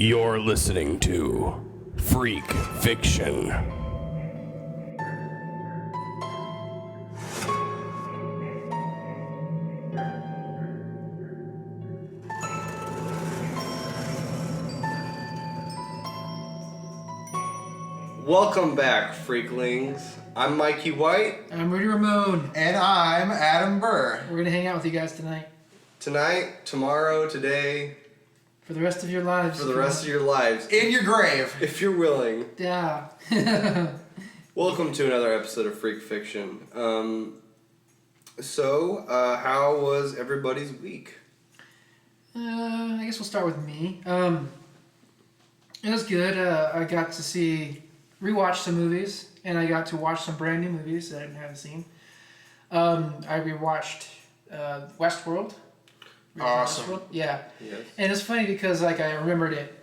You're listening to Freak Fiction. Welcome back, Freaklings. I'm Mikey White. I'm Rudy Ramone. And I'm Adam Burr. We're going to hang out with you guys tonight. Tonight, tomorrow, today. For the rest of your lives. For the rest of your lives. In your grave. If you're willing. Yeah. Welcome to another episode of Freak Fiction. So, how was everybody's week? I guess we'll start with me. It was good. I got to rewatch some movies, and I got to watch some brand new movies that I haven't seen. I rewatched Westworld. Awesome. Westworld? Yeah. Yes. And it's funny because I remembered it.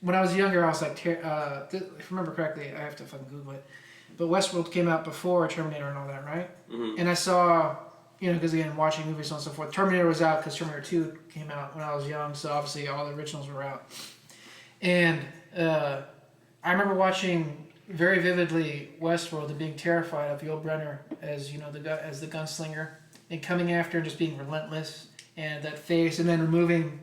When I was younger, I was like, if I remember correctly, I have to fucking Google it. But Westworld came out before Terminator and all that, right? Mm-hmm. And I saw, because again, watching movies and so forth. Terminator was out because Terminator 2 came out when I was young, so obviously all the originals were out. And I remember watching very vividly Westworld and being terrified of Yul Brynner as the gunslinger and coming after and just being relentless, and that face, and then removing,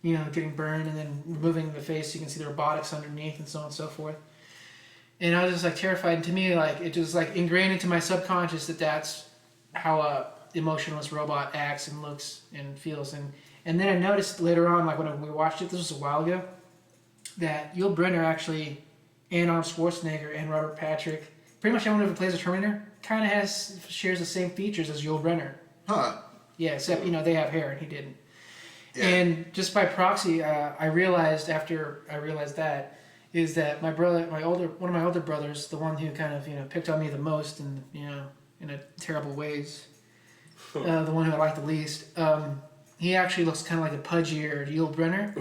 getting burned, and then removing the face so you can see the robotics underneath and so on and so forth. And I was just terrified. And to me, it just ingrained into my subconscious that that's how a emotionless robot acts and looks and feels. And then I noticed later on, when we watched it, this was a while ago, that Yul Brynner actually, and Arnold Schwarzenegger and Robert Patrick, pretty much everyone who plays a Terminator, kind of shares the same features as Yul Brynner. Huh. Yeah, except, they have hair and he didn't. Yeah. And just by proxy, I realized after I realized that, is that my brother, one of my older brothers, the one who kind of, picked on me the most and, in a terrible ways, the one who I liked the least, he actually looks kind of like a pudgier Yul Brynner.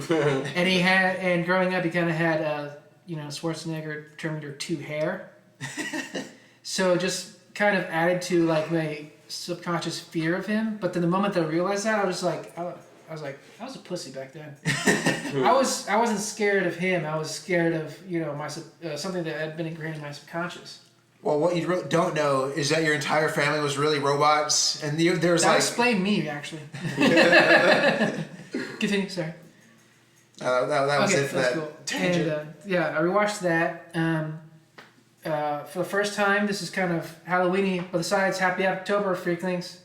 And growing up, he kind of had, Schwarzenegger Terminator 2 hair. So just kind of added to my subconscious fear of him. But then the moment that I realized that, I was like, I was a pussy back then. I wasn't scared of him. I was scared of, my something that had been ingrained in my subconscious. Well, what you don't know is that your entire family was really robots, and there's that explained me, actually. Continue, sorry. That was okay, it for that cool. tangent. And, I rewatched that. For the first time, this is kind of Halloween-y, but besides, happy October, Freaklings.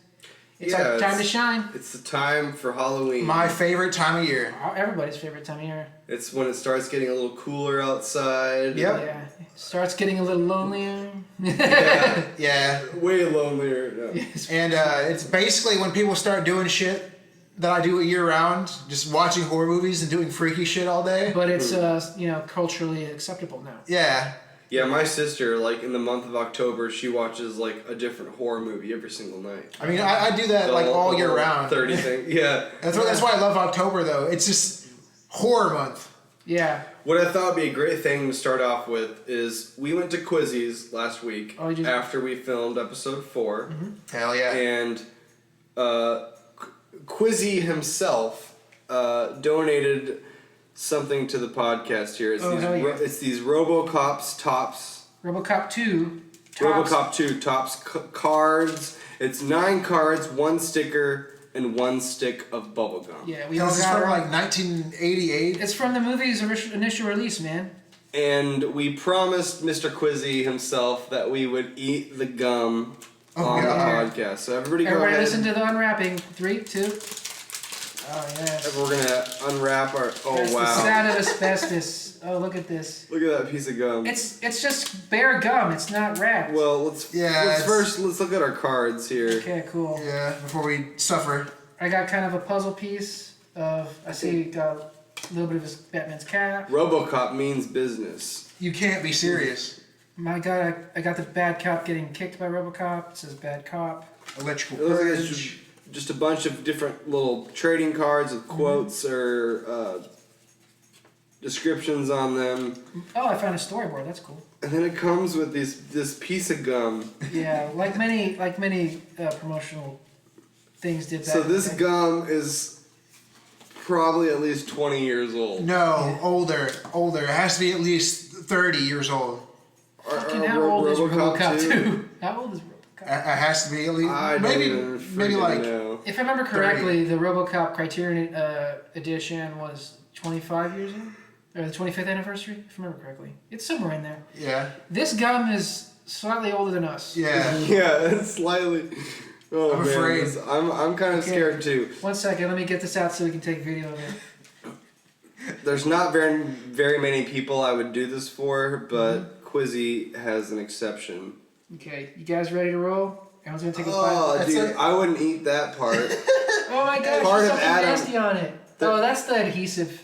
It's our time to shine. It's the time for Halloween. My favorite time of year. Everybody's favorite time of year. It's when it starts getting a little cooler outside. Yep. Yeah. It starts getting a little lonelier. Yeah. Way lonelier. No. And it's basically when people start doing shit that I do year round, just watching horror movies and doing freaky shit all day. But it's culturally acceptable now. Yeah. Yeah, my sister, in the month of October, she watches, a different horror movie every single night. I mean, I do that, all year round. 30 thing, yeah. That's why I love October, though. It's just horror month. Yeah. What I thought would be a great thing to start off with is we went to Quizzy's last week after we filmed episode 4. Mm-hmm. Hell yeah. And Quizzy himself donated something to the podcast here. It's these RoboCop's Tops. RoboCop 2. RoboCop 2 Tops cards. It's 9 cards, 1 sticker, and 1 stick of bubblegum. Yeah, This is from 1988. It's from the movie's initial release, man. And we promised Mr. Quizzy himself that we would eat the gum on the podcast. So everybody listen to the unwrapping. 3, 2... Oh, yes. We're going to unwrap our... Oh, There's wow. the sound of asbestos. Oh, look at this. Look at that piece of gum. It's just bare gum. It's not wrapped. Well, let's look at our cards here. Okay, cool. Yeah, before we suffer. I got kind of a puzzle piece of... I see got a little bit of his Batman's cap. RoboCop means business. You can't be serious. My God, I got the bad cop getting kicked by RoboCop. It says bad cop. Electrical It looks like courage. it's just a bunch of different little trading cards with quotes or descriptions on them. Oh, I found a storyboard. That's cool. And then it comes with this piece of gum. Yeah, like many promotional things did that. So this gum is probably at least 20 years old. No, older. It has to be at least 30 years old. Fucking how old is RoboCop 2? How old is RoboCop? It has to be at least I maybe like know. If I remember correctly, the RoboCop Criterion edition was 25 years old, or the 25th anniversary. If I remember correctly, it's somewhere in there. yeah. This gum is slightly older than us. Yeah. Yeah, it's slightly. Oh I'm man, afraid. I'm kind of scared too. 1 second, let me get this out so we can take video of it. There's not very many people I would do this for, but Quizzy has an exception. Okay, you guys ready to roll? Everyone's gonna take a Oh, bite. dude, I wouldn't eat that part. Oh my gosh, Part there's of something Adam- nasty on it. Oh, that's the adhesive.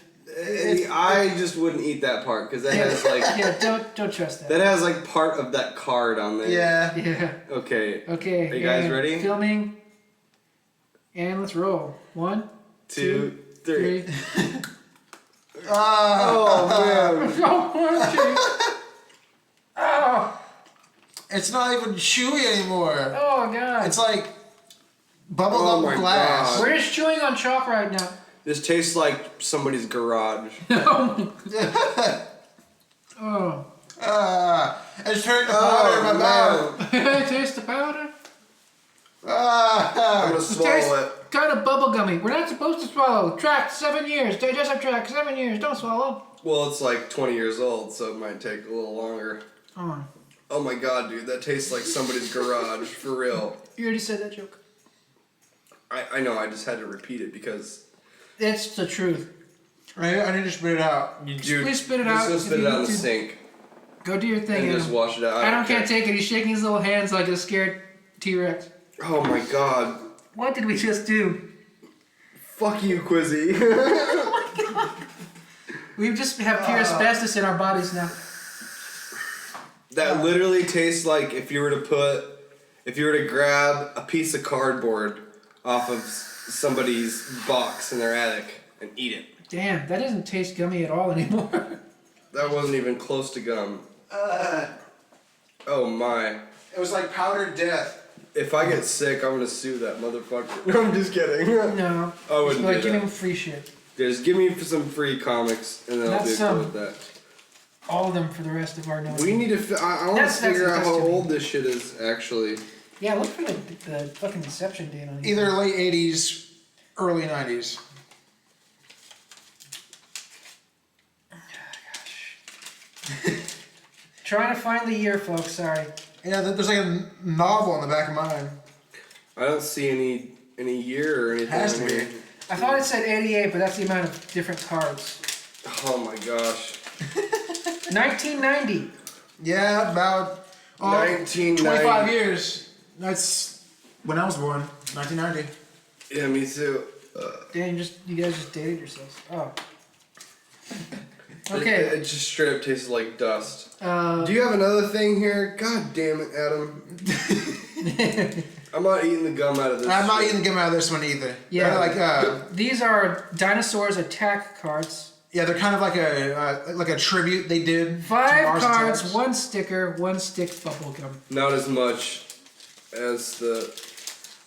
I just wouldn't eat that part because that has like Yeah, don't trust that. that has like part of that card on there. Yeah. Yeah. Okay. Okay. Are you guys and ready? Filming. And let's roll. 1, 2, 3. 3. Oh man. Oh, It's not even chewy anymore. oh god. It's like Oh bubblegum my glass. God. We're just chewing on chalk right now. This tastes like somebody's garage. Oh. It's turned to powder in my mouth. Taste the powder. I'm gonna It swallow tastes it. kind of bubblegummy. We're not supposed to swallow. Track 7 years. Digestive tract 7 years. Don't swallow. Well, it's like 20 years old, so it might take a little longer. Oh. Oh my god, dude, that tastes like somebody's garage, for real. You already said that joke. I know, I just had to repeat it because... It's the truth. I need to spit it out. Dude, Please spit it just out go if spit you it out in need the to. sink Go do your thing, and Adam. just wash it out. Adam can't care. take it. He's shaking his little hands like a scared T-Rex. Oh my god. What did we just do? Fuck you, Quizzy. We just have pure asbestos in our bodies now. That literally tastes like if you were to grab a piece of cardboard off of somebody's box in their attic and eat it. Damn, that doesn't taste gummy at all anymore. That wasn't even close to gum. Oh my. It was like powdered death. If I get sick, I'm gonna sue that motherfucker. No, I'm just kidding. No. I wouldn't Like, do give that. him free shit. Just give me some free comics, and then I'll be That's cool with that. All of them for the rest of our notes. We need to. I want to That's figure out how disgusting. old this shit is actually. Yeah, look for the fucking inception date on Either late 80s, early 90s. Trying to find the year, folks. Sorry. Yeah, there's like a novel on the back of mine. I don't see any year or anything. Has to on be. here. I thought it said 88, but that's the amount of different cards. Oh my gosh. 1990. Yeah, about 1990. 25 years. That's when I was born, 1990. Yeah, me too. Damn, you guys just dated yourselves. Oh. It Okay. just straight up tastes like dust. Uh, Do you have another thing here? God damn it, Adam. I'm not eating the gum out of this. I'm not shit. eating the gum out of this one either. Yeah. They're like These are dinosaurs attack cards. yeah, they're kind of like a tribute they did. to 5 Mars cards, Attacks. 1 sticker, 1 stick bubble gum. Not as much as the.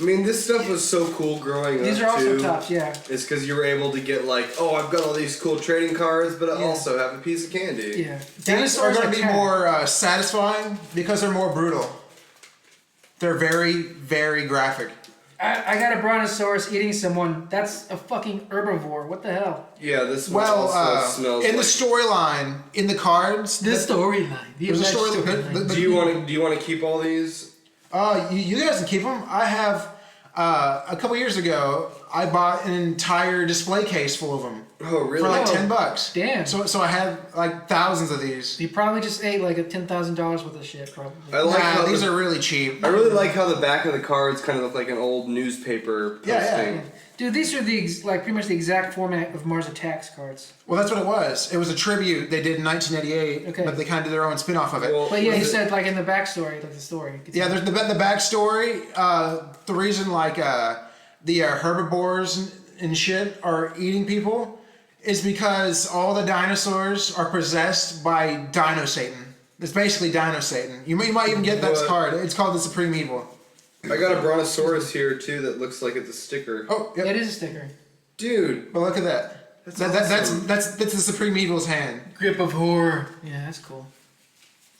I mean, this stuff was so cool growing up. These are also too. tops, yeah. It's because you were able to get like, oh, I've got all these cool trading cards, but I Yeah. also have a piece of candy. Yeah. These are going to be more satisfying because they're more brutal. They're very, very graphic. I got a brontosaurus eating someone. That's a fucking herbivore. What the hell? Yeah, this one Well, also smells in like. the storyline, in the cards, storyline. there's a storyline. Do you want to keep all these? You guys can keep them. I have a couple years ago. I bought an entire display case full of them Oh, really? for like Oh, $10. damn. So I had like thousands of these. You probably just ate like a $10,000 worth of shit, probably. I like how these the- are really cheap. I really like how the back of the cards kind of look like an old newspaper posting. Yeah. Dude, these are pretty much the exact format of Mars Attacks cards. Well, that's what it was. It was a tribute they did in 1988, Okay. but they kind of did their own spin-off of it. Well, But yeah, was he it- said like in the backstory, like the story. Yeah, there's the backstory. The reason like the herbivores and shit are eating people is because all the dinosaurs are possessed by Dino Satan. It's basically Dino Satan. You might even get that What? card. It's called the Supreme Evil. I got a brontosaurus here too that looks like it's a sticker. Oh, yep. It is a sticker. Dude. But look at that. That's the Supreme Evil's hand. Grip of horror. Yeah, that's cool.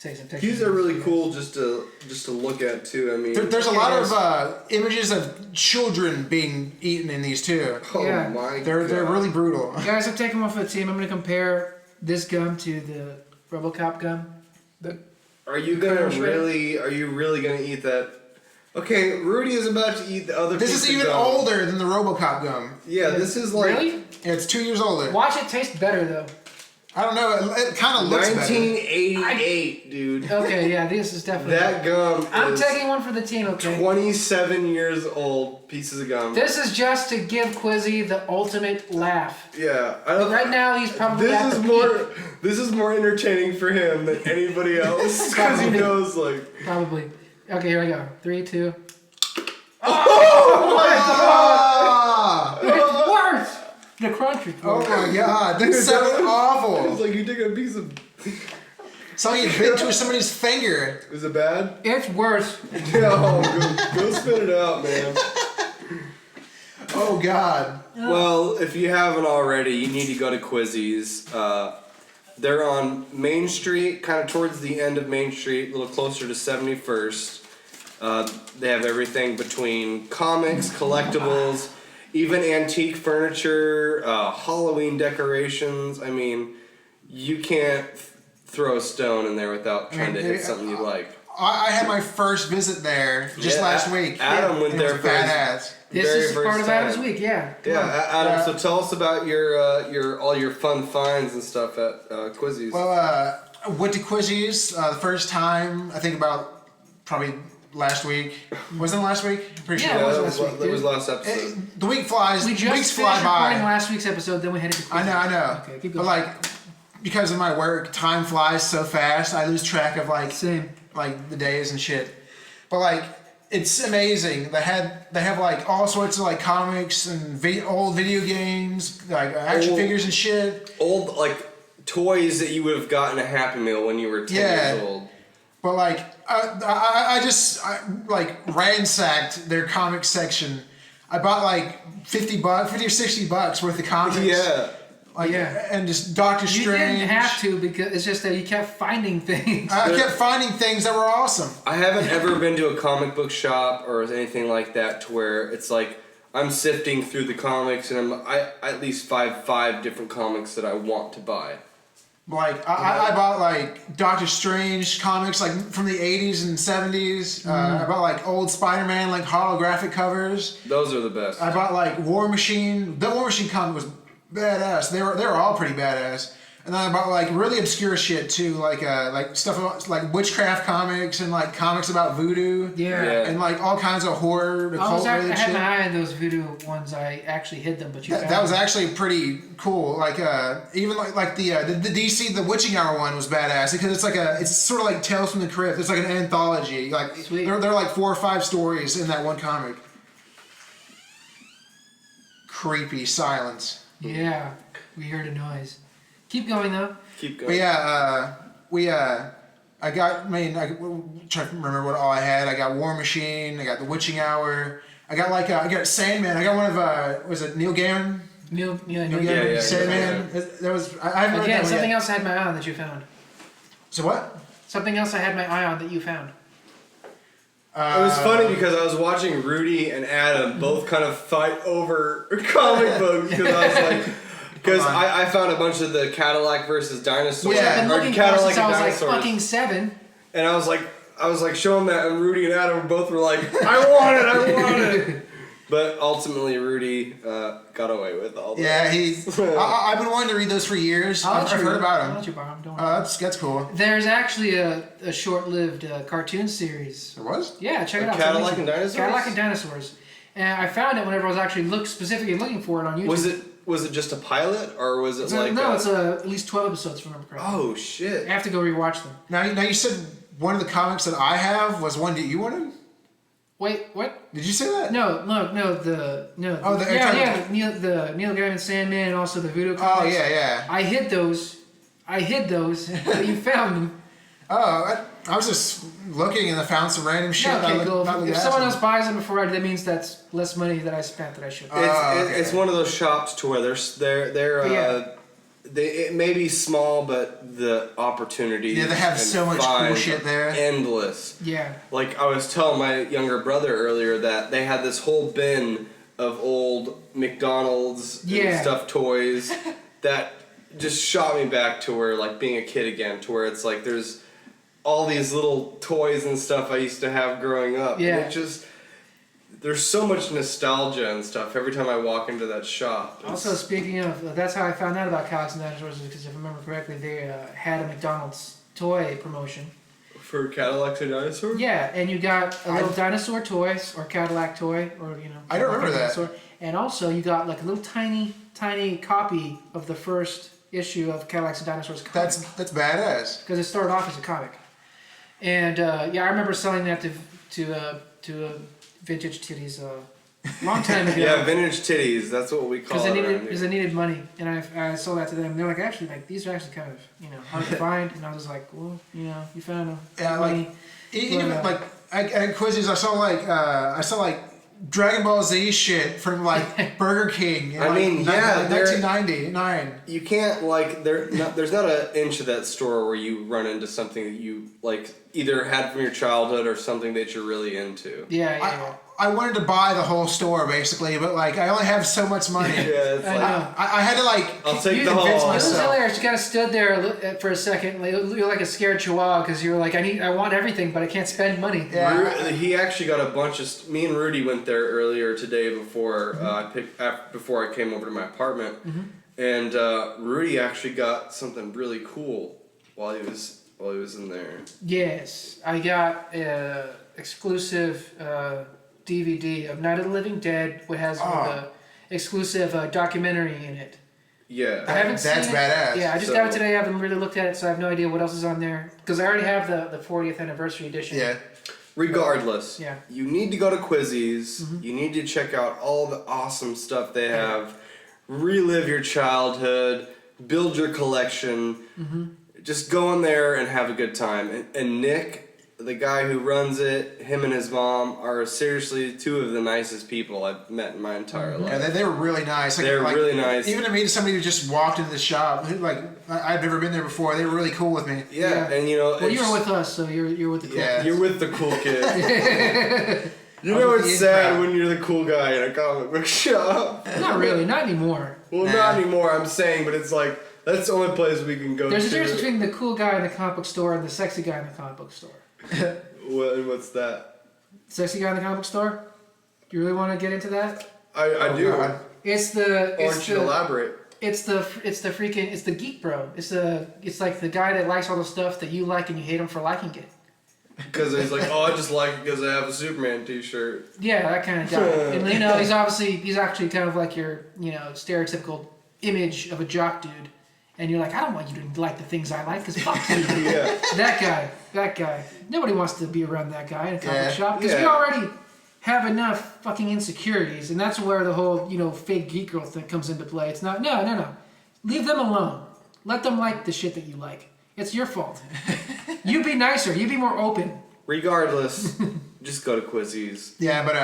Take some pictures. These are really cool just to look at too. I mean, There's a lot of images of children being eaten in these too. oh Yeah. my god. They're really brutal. Guys, I'm taking one for the team. I'm going to compare this gum to the RoboCop gum. Are you really gonna eat that? Okay, Rudy is about to eat the other This piece is of even gum. older than the RoboCop gum. Yeah, this is like Really? Yeah, it's 2 years older. Watch it taste better, though. I don't know. It kind of looks better. 1988, dude. Okay, yeah, this is definitely... That gum I'm is taking one for the team, okay? 27 years old pieces of gum. This is just to give Quizzy the ultimate laugh. Yeah, I don't. Right now, he's probably This at is the more. peak. This is more entertaining for him than anybody else because he Probably. knows like. Probably. Okay, here we go. 3, 2... Ah! It's worse! The crunch is Oh worse. my god, that's so It's awful. like you take a piece of. It's like you bit to somebody's finger. Is it bad? It's worse. No, go spit it out, man. Oh god. Well, if you haven't already, you need to go to Quizzy's. They're on Main Street, kind of towards the end of Main Street, a little closer to 71st. They have everything between comics, collectibles, even antique furniture, Halloween decorations. I mean, you can't throw a stone in there without trying to hit something you like. I had my first visit there just Yeah, last week. Adam went and there it was for his- badass. This Very is first part of time. Adam's week, yeah. Come on. Yeah, Adam. So tell us about your all your fun finds and stuff at Quizzy's. Well, I went to Quizzy's the first time, I think about probably last week. Wasn't it last week? I'm pretty Yeah, sure. it was that last week, that was dude. last episode. The week flies. We Weeks just fly finished recording by. last week's episode, then we headed to Quizzy. I know. Okay, keep But going. like, because of my work, time flies so fast. I lose track of Same. like the days and shit. But like, it's amazing. They have like all sorts of like comics and old video games, like action Old- figures and shit. Old like toys that you would have gotten a Happy Meal when you were 10 Yeah. years old. But like, I just like ransacked their comic section. I bought like $50 or $60 worth of comics. Yeah. Like, Yeah. and just Doctor You Strange. didn't have to because it's just that you kept finding things. I kept finding things that were awesome. I haven't ever been to a comic book shop or anything like that to where it's like I'm sifting through the comics and I at least five different comics that I want to buy. Like I bought like Doctor Strange comics like from the 80s and 70s. I bought like old Spider-Man like holographic covers. Those are the best. I bought like War Machine. The War Machine comic was badass. They were all pretty badass. And then I bought like really obscure shit too, like stuff about, like witchcraft comics and like comics about voodoo. Yeah. And like all kinds of horror, occult I related had shit. my eye on those voodoo ones. I actually hid them, but you found That was them. actually pretty cool. Like even like the DC the Witching Hour one was badass because it's sort of like Tales from the Crypt. It's like an anthology. Like Sweet. there are like 4 or 5 stories in that one comic. Creepy silence. Yeah, we heard a noise. Keep going though. Keep But going. yeah, I trying to remember what all I had. I got War Machine. I got the Witching Hour. I got I got Sandman. I got one of was it Neil Gaiman? Neil Neil Gaiman. Gaiman, yeah, Sandman. That was I haven't read Again, that one something yet. else I had my eye on that you found. So what? Something else I had my eye on that you found. It was funny because I was watching Rudy and Adam both kind of fight over comic books because I was like, because Hold on. I found a bunch of the Cadillac versus dinosaurs, Yeah. I've been or looking for Cadillac since I and was like dinosaurs, fucking 7. and I was like showing that, and Rudy and Adam both were like, I want it. But ultimately, Rudy got away with all that. Yeah, I've been wanting to read those for years. I'll I've let you heard about I'll them. let you borrow 'em, don't worry. That's cool. There's actually a short-lived cartoon series. There was? Yeah, check it Of out. Cadillac and Dinosaurs? Cadillac and Dinosaurs. And I found it whenever I was actually specifically looking for it on YouTube. Was it just a pilot, or was it like? No, it's at least 12 episodes, if I remember correctly. Oh shit! I have to go rewatch them. Now you said one of the comics that I have was one that you wanted. Wait, what? Did you say that? No. Oh, yeah, the Neil Gaiman Sandman and also the Voodoo comics. Oh yeah. I hid those, but you found them. Oh, I was just looking and I found some random shit. Okay, cool. If someone else buys them before I do, that means that's less money that I spent that I should. It's one of those shops to where it may be small, but the opportunities. Yeah, they have so much cool shit there. Endless. Yeah. Like I was telling my younger brother earlier that they had this whole bin of old McDonald's and stuffed toys that just shot me back to where like being a kid again, to where it's like there's all these little toys and stuff I used to have growing up. Yeah. And it just, there's so much nostalgia and stuff every time I walk into that shop. Also, speaking of, that's how I found out about Cadillacs and Dinosaurs, because if I remember correctly, they had a McDonald's toy promotion. For Cadillacs and Dinosaurs? Yeah, and you got a little dinosaur toy, or Cadillac toy, or, I don't remember that. Dinosaur. And also, you got like a little tiny copy of the first issue of Cadillacs and Dinosaurs comic. That's badass. Because it started off as a comic. And I remember selling that to Vintage Titties a long time ago. Yeah, Vintage Titties, that's what we call it. Because they needed money, and I sold that to them. And they're like, actually, like these are actually kind of hard to find. And I was like, well, you found them. Yeah, like even like at Quizzies, I saw like Dragon Ball Z shit from like Burger King. I mean, yeah, 1999. You can't like there's not an inch of that store where you run into something that you like either had from your childhood or something that you're really into. Yeah. I wanted to buy the whole store basically, but like I only have so much money. Yeah, it's like I had to like I'll take the convince whole. It was myself. hilarious. You kind of stood there for a second. Like, you're like a scared chihuahua because you were like, I want everything, but I can't spend money. Yeah. He actually got a bunch of. Me and Rudy went there earlier today before before I came over to my apartment, and Rudy actually got something really cool while he was in there. Yes, I got exclusive DVD of Night of the Living Dead, which has the exclusive documentary in it. Yeah, I haven't seen That's it. badass. Yeah, I just got it today. I haven't really looked at it, so I have no idea what else is on there. Because I already have the 40th anniversary edition. Yeah. Regardless, Yeah. you need to go to Quizzies. You need to check out all the awesome stuff they have. Relive your childhood. Build your collection. Just go in there and have a good time. And Nick, the guy who runs it, him and his mom are seriously two of the nicest people I've met in my entire life. Yeah, they were really nice. Like, They're really nice. Even to meet somebody who just walked into the shop, like I've never been there before. They were really cool with me. Yeah, and Well, you were with us, so you're with the cool. Yeah. You're with the cool kid. You know it's sad when you're the cool guy in a comic book shop. Not really, not anymore. Well, not anymore, I'm saying, but it's like, that's the only place we can go There's to. a difference between the cool guy in the comic book store and the sexy guy in the comic book store. What's that? Sexy guy in the comic book store? Do you really want to get into that? I do. God. It's Why don't you elaborate? It's the geek bro. It's like the guy that likes all the stuff that you like and you hate him for liking it. Because he's like, oh, I just like it because I have a Superman t-shirt. Yeah, that kind of guy. And he's actually kind of like your stereotypical image of a jock dude. And you're like, I don't want you to like the things I like, because fuck you. Yeah. That guy. Nobody wants to be around that guy in a comic shop, because we Yeah. already have enough fucking insecurities, and that's where the whole, fake geek girl thing comes into play. It's not, no. Leave them alone. Let them like the shit that you like. It's your fault. You be nicer. You be more open. Regardless, just go to Quizzies. Yeah, but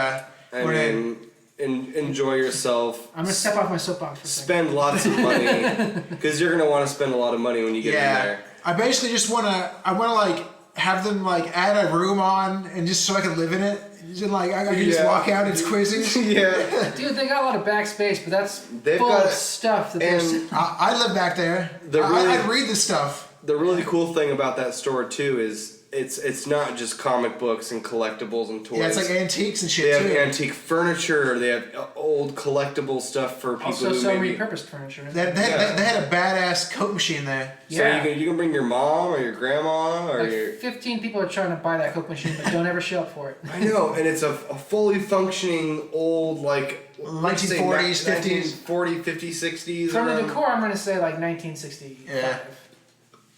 I mean, enjoy yourself. I'm going to step off my soapbox for a second. Spend lots of money, because you're gonna want to spend a lot of money when you get in there. I basically just wanna like have them like add a room on and just so I can live in it. And like I can just walk out. It's Quizzies. Yeah. Dude, they got a lot of backspace, but that's They've full got of stuff that and they're... I live back there. I'd read the stuff. The really cool thing about that store too is it's not just comic books and collectibles and toys. Yeah, it's like antiques and shit They have too. antique furniture. They have old collectible stuff for people Also who some maybe. repurposed furniture. They had a badass Coke machine there. So you can bring your mom or your grandma or Like your. 15 people are trying to buy that Coke machine, but don't ever show up for it. I know, and it's a fully functioning old like 1940s, 50s. 40, 50, 60s. From the around. decor, I'm going to say like 1965. Yeah.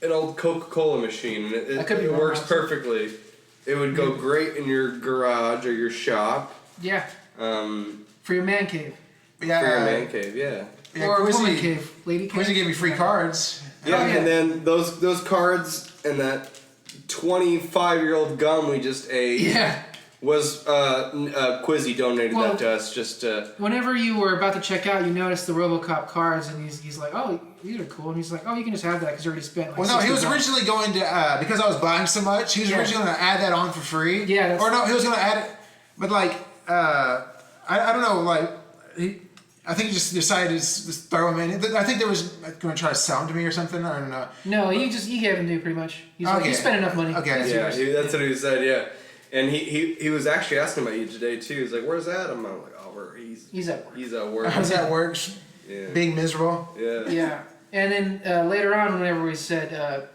An old Coca-Cola machine. And I could be it wrong, works also. perfectly. It would go great in your garage or your shop. Yeah, Um, for your man cave. Yeah, for your man cave, yeah. yeah, Or woman Quizzy, cave, lady cave. Quizzy gave me free cards. Yeah, yeah. and then those cards and that 25-year-old gum we just ate. Yeah. Was Quizzy donated that to us just to... Whenever you were about to check out, you noticed the RoboCop cards, and he's like, oh, these are cool. And he's like, oh, you can just have that because you already spent like Well, no, he was $60. originally going to, because I was buying so much, he was originally going to add that on for free. Yeah. Or no, he was going to add it, but like, I don't know, like, I think he just decided to just throw him in. I think there was going to try to sell him to me or something. I don't know. No, he gave him to you pretty much. He's like, you spent enough money. Okay. Yeah, that's what he said, yeah. And he was actually asking about you today, too. He's like, where's Adam? I'm like, oh, he's at work. He's at work. How's that work? Yeah. Being miserable? Yeah. Yeah. And then later on, whenever we said,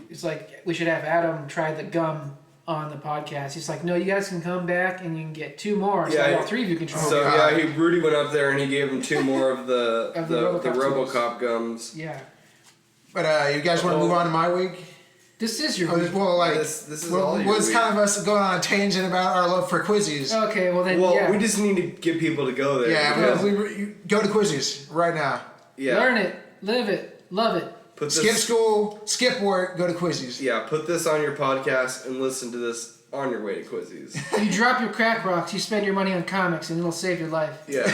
it's like, we should have Adam try the gum on the podcast. He's like, no, you guys can come back and you can get 2 more. So all 3 of you can try. So, Rudy went up there and he gave him 2 more of the RoboCop gums. Yeah. But you guys want to move on to my week? This is your week. Well, like, this is all your was week. kind of us going on a tangent about our love for Quizzies. Okay, well then, we just need to get people to go there. Yeah, we go to Quizzies right now. Yeah. Learn it, live it, love it. Skip school, skip work, go to Quizzies. Yeah, put this on your podcast and listen to this on your way to Quizzies. You drop your crack rocks, you spend your money on comics, and it'll save your life. Yeah.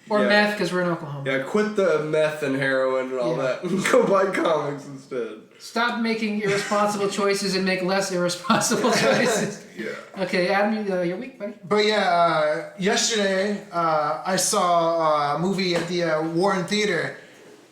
Or meth, because we're in Oklahoma. Yeah, quit the meth and heroin and all that. And go buy comics instead. Stop making irresponsible choices and make less irresponsible choices. Yeah. Okay, Adam, your week, buddy. But yeah, yesterday I saw a movie at the Warren Theater.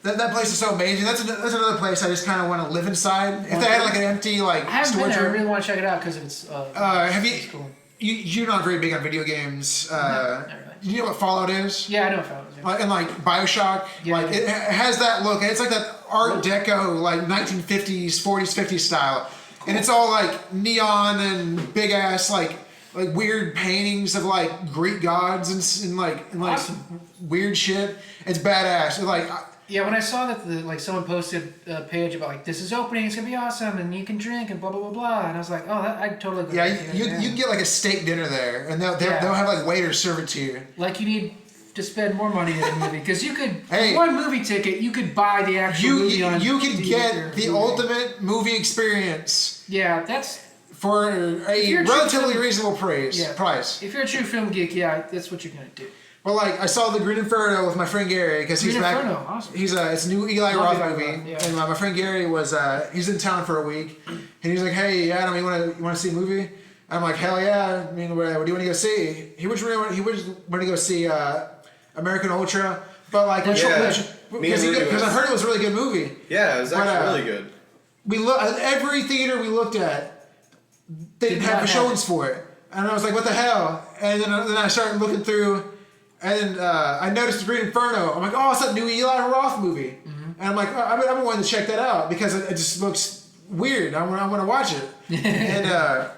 That place is so amazing. That's another place I just kind of want to live inside. If they had like an empty I haven't been storage there. I room. really want to check it out because it's. Have you? It's cool. You're not very big on video games. No, not really. You know what Fallout is? Yeah, I know Fallout. Yeah. And like Bioshock, Yeah, like yeah. it has that look. It's like that Art Deco, like 1950s, 40s, 50s style, and it's all like neon and big ass like weird paintings of like Greek gods and Awesome. weird shit. It's badass. Like Yeah, when I saw that someone posted a page about like this is opening, it's gonna be awesome, and you can drink and blah blah blah blah, and I was like, oh, I'd totally go. you can get like a steak dinner there, and they'll have like waiters serve it to you. Like you need to spend more money at a movie because you could Hey, for one movie ticket you could buy the actual movie on. You can DVD get or the Blu-ray. ultimate movie experience Yeah, that's for a you're a true relatively film- reasonable price. if you're a true film geek, yeah, that's what you're gonna do. Well, like I saw the Green Inferno with my friend Gary because he's Green back. Inferno, awesome. It's a new Eli Love Roth Eli movie, Roth, yeah. and my friend Gary was he's in town for a week, and he's like, "Hey, Adam, you want to see a movie?" I'm like, "Hell yeah! I mean, what do you want to go see?" He was want to go see American Ultra, but like because I heard it was a really good movie. Yeah, it was actually really good. We look at every theater we looked at, they didn't have the showings for it, and I was like, "What the hell?" And then I started looking through. And I noticed the Green Inferno. I'm like, oh, it's that new Eli Roth movie. Mm-hmm. And I'm like, oh, I've been wanting to check that out because it just looks weird. I want to watch it. And I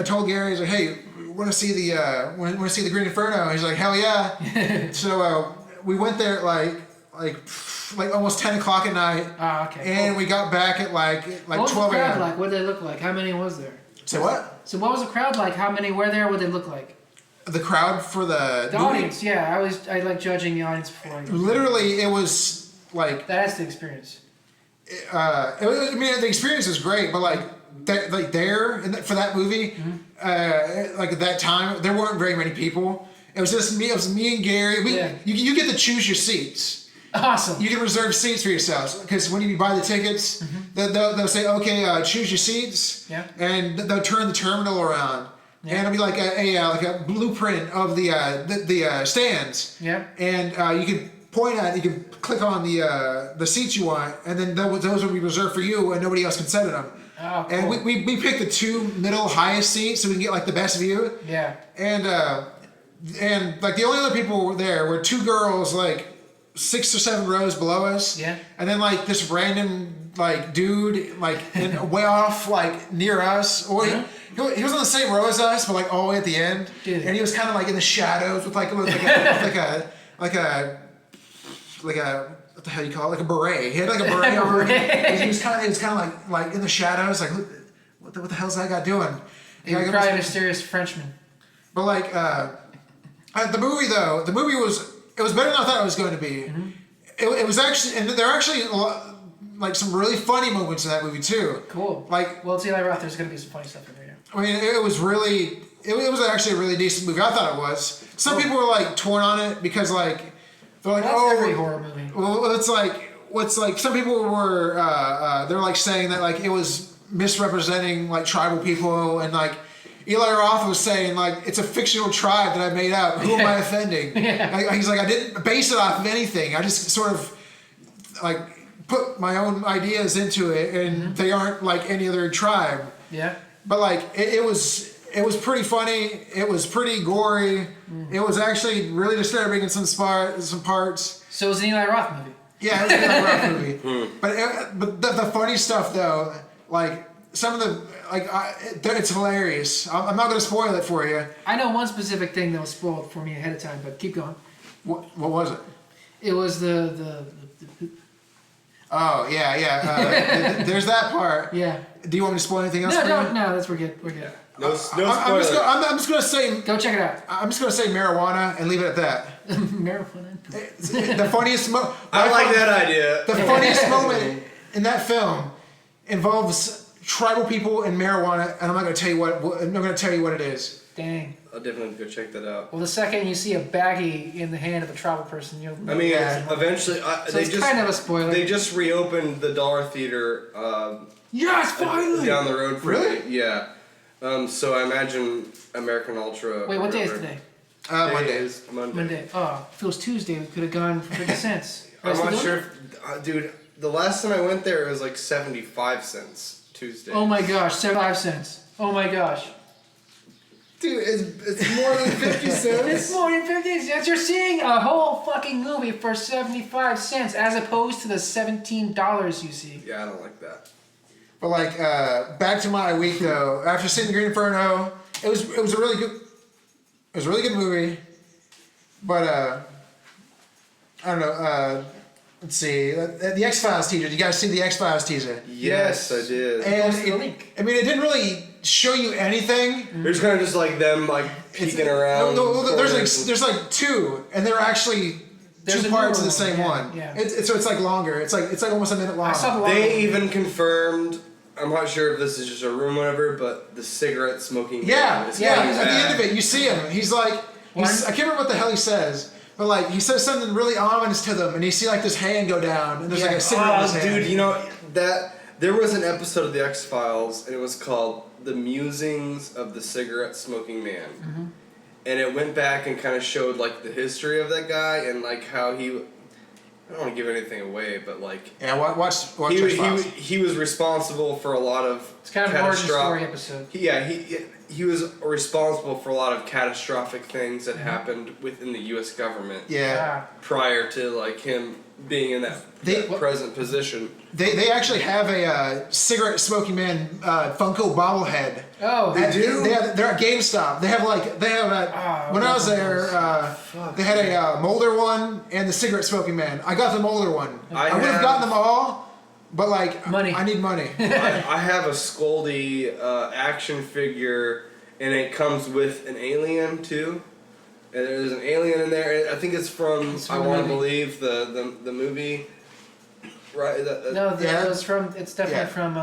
told Gary, I was like, hey, want to see the Green Inferno? He's like, hell yeah. So we went there like almost 10 o'clock at night. Ah, okay. And we got back at like what was 12 the crowd a.m. like? What did they look like? How many was there? Say what? So what was the crowd like? How many were there? What did they look like? The crowd for the movie? Audience, yeah. I like judging the audience before. Literally, it was like That's the experience. the experience was great, but for that movie, like at that time, there weren't very many people. It was just me. It was me and Gary. You get to choose your seats. Awesome. You can reserve seats for yourselves because when you buy the tickets, they'll say, okay, choose your seats, and they'll turn the terminal around. Yeah. And it'll be like a blueprint of the stands. Yeah. And you can point at, you can click on the seats you want, and then those will be reserved for you, and nobody else can sit in them. Oh, cool. And we picked the 2 middle highest seats so we can get like the best view. Yeah. And like the only other people there were 2 girls like 6 or 7 rows below us. Yeah. And then like this random like dude like way off like near us. Or he was on the same row as us, but like all the way at the end. Dude. And he was kind of like in the shadows with like a what the hell you call it? Like a beret. He had like a beret over him. He was kind of like in the shadows. Like what the hell's that guy doing? He was probably a mysterious Frenchman. But like the movie though, it was better than I thought it was going to be. Mm-hmm. It was actually, and they're actually some really funny moments in that movie too. Cool. Like, well, it's Eli Roth. There's gonna be some funny stuff in there. Yeah. I mean, it was really, it was actually a really decent movie. I thought it was. Some people were like torn on it because like they're like, That's every horror movie. Well, it's like some people were they're like saying that like it was misrepresenting like tribal people, and like Eli Roth was saying like it's a fictional tribe that I made up. Who am I offending? Yeah. He's like, I didn't base it off of anything. I just sort of like put my own ideas into it, and they aren't like any other tribe. Yeah. But like it was pretty funny. It was pretty gory. It was actually really disturbing in some parts. So it was an Eli Roth movie. Yeah, it was an Eli Roth movie. But the funny stuff though, like some of the it's hilarious. I'm not going to spoil it for you. I know one specific thing that was spoiled for me ahead of time, but keep going. What was it? It was the Oh yeah. There's that part. yeah. Do you want me to spoil anything else? No, that's we're good. We're good. No spoiler. I'm just gonna say. Go check it out. I'm just gonna say marijuana and leave it at that. Marijuana. The funniest I like that idea. The funniest moment in that film involves tribal people and marijuana, and I'm not gonna tell you what it is. Dang. I'll definitely go check that out. Well, the second you see a baggie in the hand of a tribal person, you'll. I mean, eventually, so it's kind of a spoiler. They just reopened the Dollar Theater. Yes, finally. Down the road from Really? me. Yeah. So I imagine American Ultra. Wait, what day is today? Monday. Is Monday. Monday. Oh, if it was Tuesday, we could have gone for 50 cents. I'm not sure, dude. The last time I went there, it was like 75 cents Tuesday. Oh my gosh, 75 cents. Oh my gosh. Dude, it's more than 50 cents. It's more than 50 cents. You're seeing a whole fucking movie for 75 cents as opposed to the $17 you see. Yeah, I don't like that. But like, back to my week though. After seeing the Green Inferno, it was a really good movie. But I don't know. Let's see. The X-Files teaser. Did you guys see the X-Files teaser? Yes, I did. And Post the link. I mean, it didn't really show you anything. There's kind of just like them like peeking around. No, there's like two, and they're actually two parts of the same one. Yeah. So it's like longer. It's like almost a minute long. I saw the They even confirmed. I'm not sure if this is just a rumor or whatever, but the cigarette smoking. Yeah. is At coming the end back. of it, you see him. He's like, I can't remember what the hell he says, but like he says something really ominous to them, and you see like this hand go down, and there's like a cigarette in his hand. Dude, you know that there was an episode of the X-Files, and it was called "The Musings of the Cigarette Smoking Man," and it went back and kind of showed like the history of that guy and like how he. I don't want to give anything away, but like Yeah, watch he was responsible for a lot of. It's kind of an origin story episode. He was responsible for a lot of catastrophic things that happened within the U.S. government. Yeah. Prior to like him being in that present position. They actually have a cigarette smoking man Funko bobblehead. Oh, They do? They're at GameStop. They have when I was there, they had a Molder one and the cigarette smoking man. I got the Molder one. I would have gotten them all, but like money. I need money. I have a Scoldy action figure, and it comes with an alien too. And there's an alien in there. I think it's from I Want to Believe the movie. Right. It's definitely from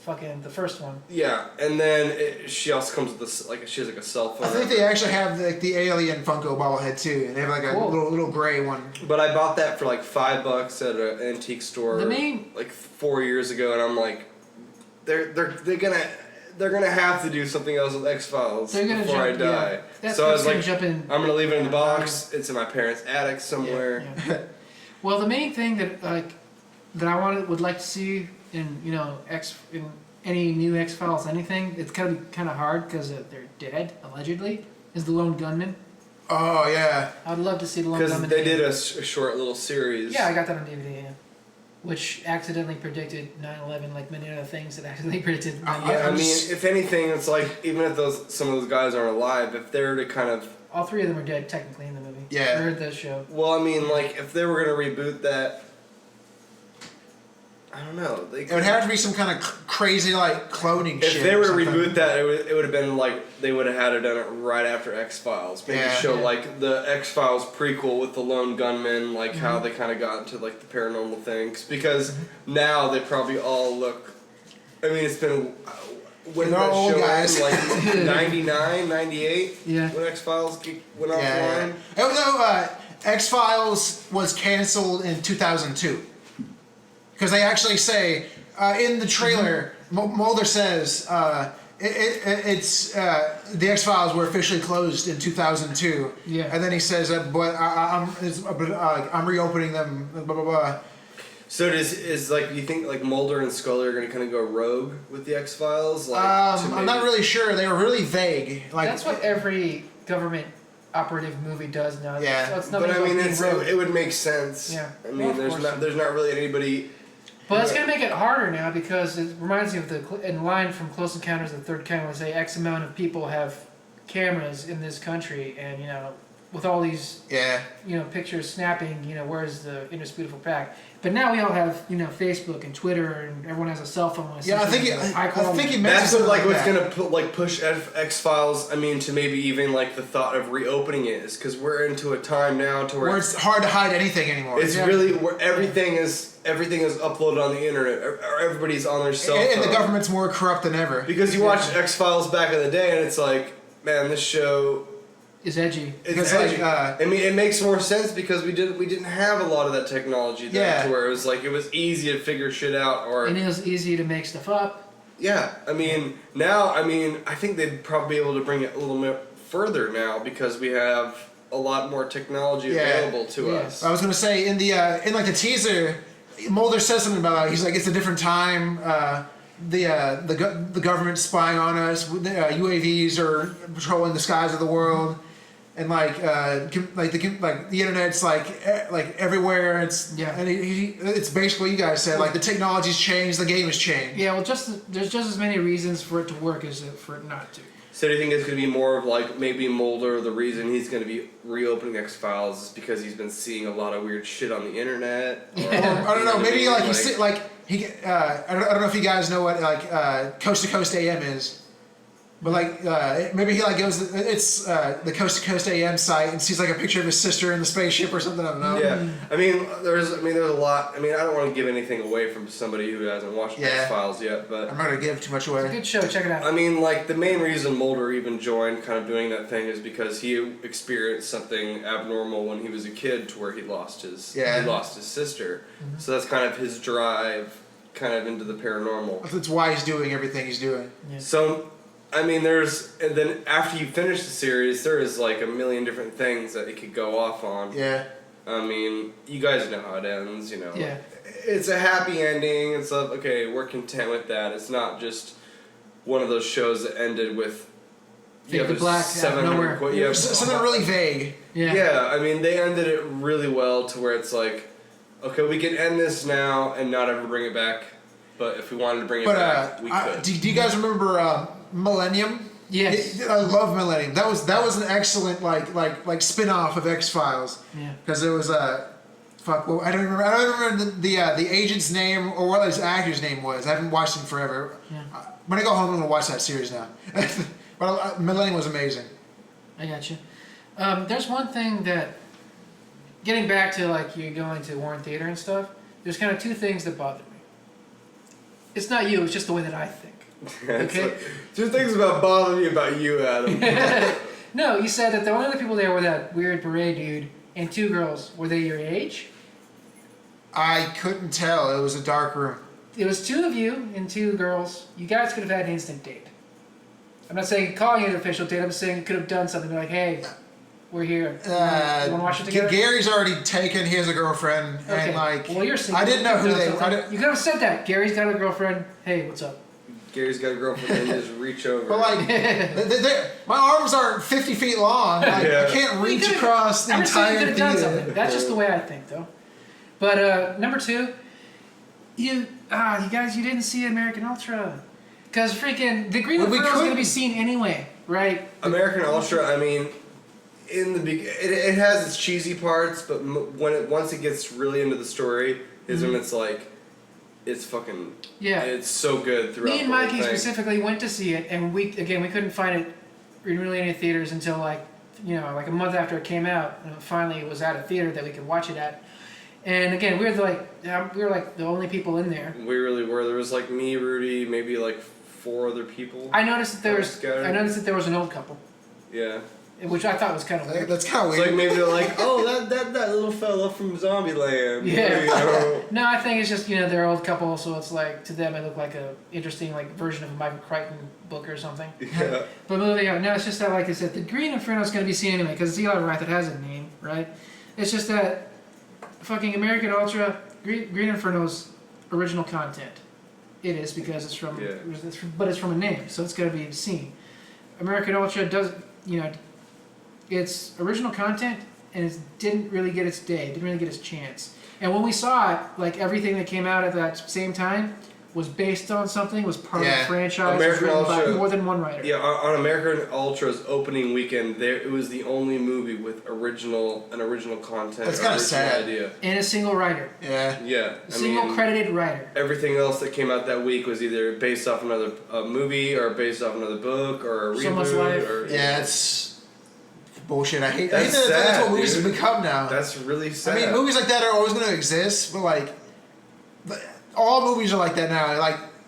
fucking the first one. Yeah, and then she also comes with this she has like a cell phone. I think they actually have like the alien Funko bobblehead too, and they have like a little gray one. But I bought that for like $5 at an antique store like 4 years ago, and I'm like, they're gonna have to do something else with X-Files before I die. Yeah. So I was like, I'm gonna leave it in the box. It's in my parents' attic somewhere. Yeah. Well, the main thing that would like to see in in any new X-Files anything, it's gonna be kind of hard because they're dead allegedly. Is the Lone Gunman? Oh yeah. I'd love to see the Lone Gunman. Because they did a short little series. Yeah, I got that on DVD. Yeah. Which accidentally predicted 9/11, like many other things that accidentally predicted 9/11. Yeah, I mean, if anything, it's like even if some of those guys aren't alive, if they were to kind of. All three of them are dead technically in the movie. Yeah. Or the show. Well, I mean, like if they were gonna reboot that. I don't know. It would have to be some kind of crazy like cloning shit. If they were to or something. reboot that, it would have been like they would have had to done it right after X-Files. Maybe show like the X-Files prequel with the lone gunman, like how they kind of got into like the paranormal things. Because now they probably all look. I mean, it's been when that show guys. ended, like 99, 98. Yeah. When X-Files went offline. No, X-Files was canceled in 2002. Because they actually say in the trailer, Mulder says it's the X-Files were officially closed in 2002. Yeah. And then he says, but I'm reopening them. Blah blah blah. So is like you think like Mulder and Scully are going to kind of go rogue with the X-Files? Like, I'm not really sure. They were really vague. Like That's what every government operative movie does now. Yeah. So it's But nothing I mean, like being rogue. it would make sense. Yeah. I mean, Well, of there's not really anybody. But it's going to make it harder now because it reminds me of in line from Close Encounters of the Third Kind, where they say X amount of people have cameras in this country, and with all these pictures snapping, where's the indisputable fact? But now we all have Facebook and Twitter, and everyone has a cell phone. With I think he meant That's what's that. gonna push X-Files. I mean, to maybe even like the thought of reopening it is because we're into a time now to where it's hard to hide anything anymore. It's really where everything is uploaded on the internet. Or everybody's on their cell phone. And the government's more corrupt than ever. Because you watch X-Files back in the day, and it's like, man, this show. It's edgy. It's edgy. I mean, it makes more sense because we didn't have a lot of that technology then, to where it was easy to figure shit out, and it was easy to make stuff up. Yeah, I mean now, I think they'd probably be able to bring it a little bit further now because we have a lot more technology available to us. I was gonna say in the teaser, Mulder says something about he's like it's a different time. The government's spying on us. UAVs are patrolling the skies of the world. And the internet's like everywhere. It's and it's basically what you guys said. Like the technology's changed, the game has changed. Yeah, well, there's just as many reasons for it to work as for it not to. So do you think it's going to be more of like maybe Mulder? The reason he's going to be reopening X-Files is because he's been seeing a lot of weird shit on the internet. Or, I don't know. Maybe I don't know if you guys know what Coast to Coast AM is. But maybe he goes. It's the Coast to Coast AM site and sees like a picture of his sister in the spaceship or something. I don't know. Yeah, I mean, there's a lot. I mean, I don't want to give anything away from somebody who hasn't watched X-Files yet, but I'm not gonna give too much away. It's a good show. Check it out. I mean, like the main reason Mulder even joined, kind of doing that thing, is because he experienced something abnormal when he was a kid, to where he lost his sister. Mm-hmm. So that's kind of his drive, kind of into the paranormal. That's why he's doing everything he's doing. Yeah. So. I mean, and then after you finish the series, there is like a million different things that it could go off on. Yeah. I mean, you guys know how it ends, Yeah. It's a happy ending. It's like, okay, we're content with that. It's not just one of those shows that ended with Fade to black out of nowhere. Something really vague. Yeah. Yeah, I mean, they ended it really well to where it's like, okay, we can end this now and not ever bring it back. But if we wanted to bring it back, we could. Do you guys remember Millennium? Yes. I love Millennium. That was an excellent like spin-off of X-Files. Yeah. Because it was I don't remember the agent's name or what his actor's name was. I haven't watched him forever. Yeah. When I go home, I'm gonna watch that series now. But Millennium was amazing. I got you. There's one thing that, getting back to you going to Warren Theater and stuff, there's kind of two things that bother me. It's not you, it's just the way that I think. Okay? Two things bother me about you, Adam. No, you said that the only other people there were that weird beret dude and two girls. Were they your age? I couldn't tell. It was a dark room. It was two of you and two girls. You guys could have had an instant date. I'm not saying calling it an official date. I'm saying you could have done something like, hey, we're here. You want to watch it together? Gary's already taken. He has a girlfriend. Okay. And well, you're single. I didn't know who they were. You could have said that. Gary's got a girlfriend. Hey, what's up? Gary's got a girlfriend and just reach over. But my arms aren't 50 feet long. I can't reach across the entire theater. That's just the way I think, though. But number two, you guys, you didn't see American Ultra, because freaking the Green Girl is going to be seen anyway, right? American Ultra. I mean, in the it has its cheesy parts, but once it gets really into the story, is when it's like, it's fucking Yeah. It's so good throughout. Me and the whole Mikey thing. specifically went to see it, and we couldn't find it in really any theaters until like a month after it came out, and finally it was at a theater that we could watch it at. And again, we were like the only people in there. We really were. There was like me, Rudy, maybe like 4 other people. I noticed that Scattered. there was an old couple, Yeah. which I thought was kind of weird. That's kind of It's weird. like maybe they're like, oh, that little fella from Zombieland. Yeah. You know? No, I think it's just they're old couple, so it's like to them it looked like a interesting like version of a Michael Crichton book or something. Yeah. But moving on, no, it's just that like I said, the Green Inferno is going to be seen anyway because it's Eli Roth that has a name, right? It's just that fucking American Ultra, Green Inferno's original content. It is because it's from, but it's from a name, so it's got to be seen. American Ultra does, it's original content, and it didn't really get its day, didn't really get its chance. And when we saw it, like everything that came out at that same time was based on something, was part of a franchise, American was written by Ultra- more than one writer. Yeah, on American Ultra's opening weekend, it was the only movie with original content. That's kinda original sad. Idea. And a single writer. Yeah. Yeah, A single credited writer. everything else that came out that week was either based off another movie or based off another book or a reboot. Someone's life. Or, Yeah, it's bullshit. I hate That's that that's sad, what movies dude. have become now. That's really sad. I mean, movies like that are always going to exist, but like, all movies are like that now.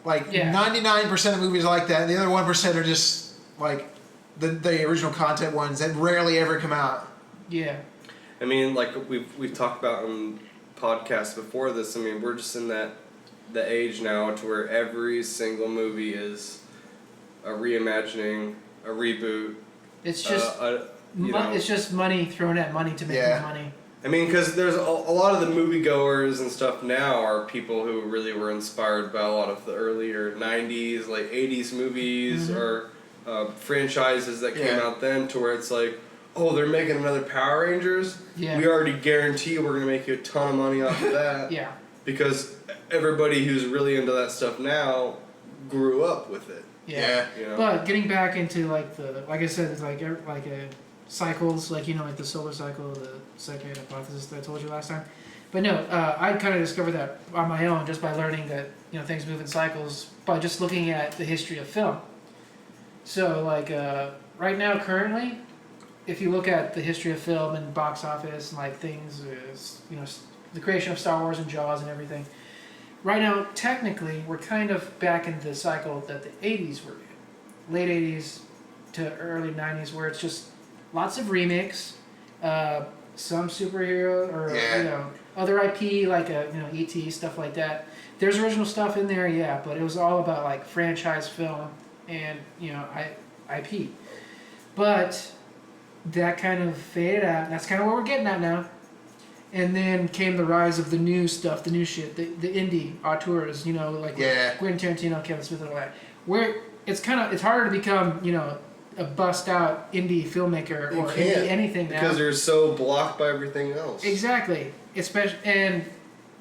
Like Yeah. 99% of movies are like that, and the other 1% are just like the original content ones that rarely ever come out. Yeah. I mean, like we've talked about on podcasts before this. I mean, we're just in the age now to where every single movie is a reimagining, a reboot. It's just you know. it's just money thrown at money to make Yeah. more money. I mean, because there's a lot of the moviegoers and stuff now are people who really were inspired by a lot of the earlier 90s, like 80s movies or franchises that came out then, to where it's like, oh, they're making another Power Rangers? Yeah. We already guarantee we're going to make you a ton of money off of that. Yeah. Because everybody who's really into that stuff now grew up with it. Yeah. You know? But getting back into like I said, it's like cycles, like like the solar cycle, the second hypothesis that I told you last time. But no, I kind of discovered that on my own just by learning that things move in cycles by just looking at the history of film. So like right now, currently, if you look at the history of film and box office and like things, the creation of Star Wars and Jaws and everything. Right now, technically, we're kind of back in the cycle that the 80s were in. Late 80s to early 90s, where it's just lots of remakes, some superhero or other IP like E.T., stuff like that. There's original stuff in there, yeah, but it was all about like franchise film and IP. But that kind of faded out. That's kind of what we're getting at now. And then came the rise of the new stuff, the new shit, the indie auteurs, like Quentin Tarantino, Kevin Smith, and all that. Where it's harder to become, a bust out indie filmmaker or indie anything now. Because you're so blocked by everything else. Exactly. And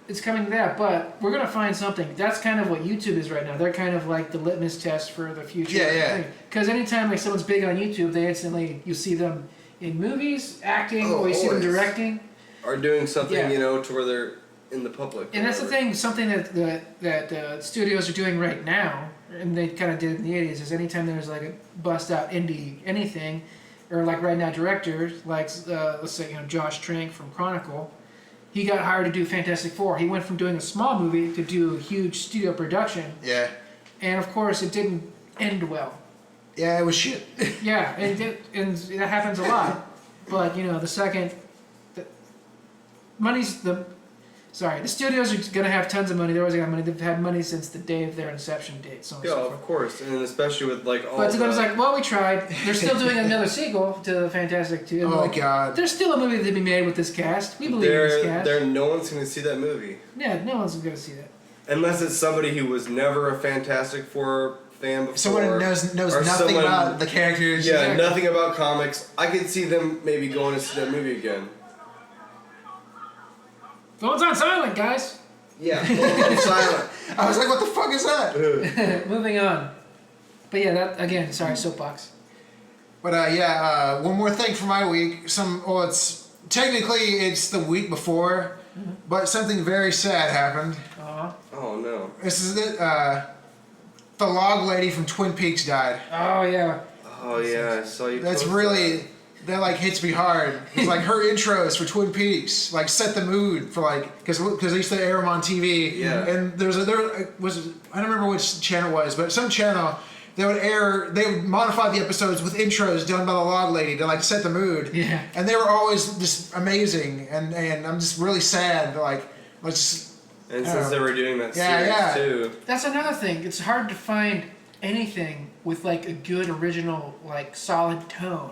it's coming to that, but we're gonna find something. That's kind of what YouTube is right now. They're kind of like the litmus test for the future. Yeah. Because anytime like someone's big on YouTube, you see them in movies, acting, or you see them always. directing. Are doing something, Yeah. to where they're in the public. And that's the thing. Something that studios are doing right now, and they kind of did in the 80s, is anytime there's like a bust out indie anything, or like right now directors like let's say Josh Trank from Chronicle, he got hired to do Fantastic Four. He went from doing a small movie to do a huge studio production. Yeah. And of course, it didn't end well. Yeah, it was shit. Yeah, and that happens a lot. But the second, the studios are gonna have tons of money. They're always gonna have money. They've had money since the day of their inception date. So on and Yeah, so forth. of course, and especially with like all. But to them, it's like, well, we tried. They're still doing another sequel to Fantastic 2. Oh, God. There's still a movie to be made with this cast. We believe in this cast. No one's going to see that movie Yeah, no one's gonna see that. unless it's somebody who was never a Fantastic Four fan before. Someone who knows or nothing someone- about the characters. Yeah, Exactly. nothing about comics. I could see them maybe going to see that movie again. Phone's on silent, guys. Yeah, I'm silent. I was like, what the fuck is that? Moving on. But yeah, that again. Sorry, soapbox. But one more thing for my week. It's technically the week before, but something very sad happened. Aw. Oh no. this is it. The log lady from Twin Peaks died. Oh yeah. Oh yeah, I saw you. That's post really that like hits me hard. It's like her intros for Twin Peaks like set the mood for like because they used to air them on TV. Yeah. And there was I don't remember which channel it was, but some channel they would modify the episodes with intros done by the log lady to like set the mood. Yeah. And they were always just amazing, and I'm just really sad. Like let's. And since they were doing that Yeah, series too. That's another thing. It's hard to find anything with like a good original, like solid tone.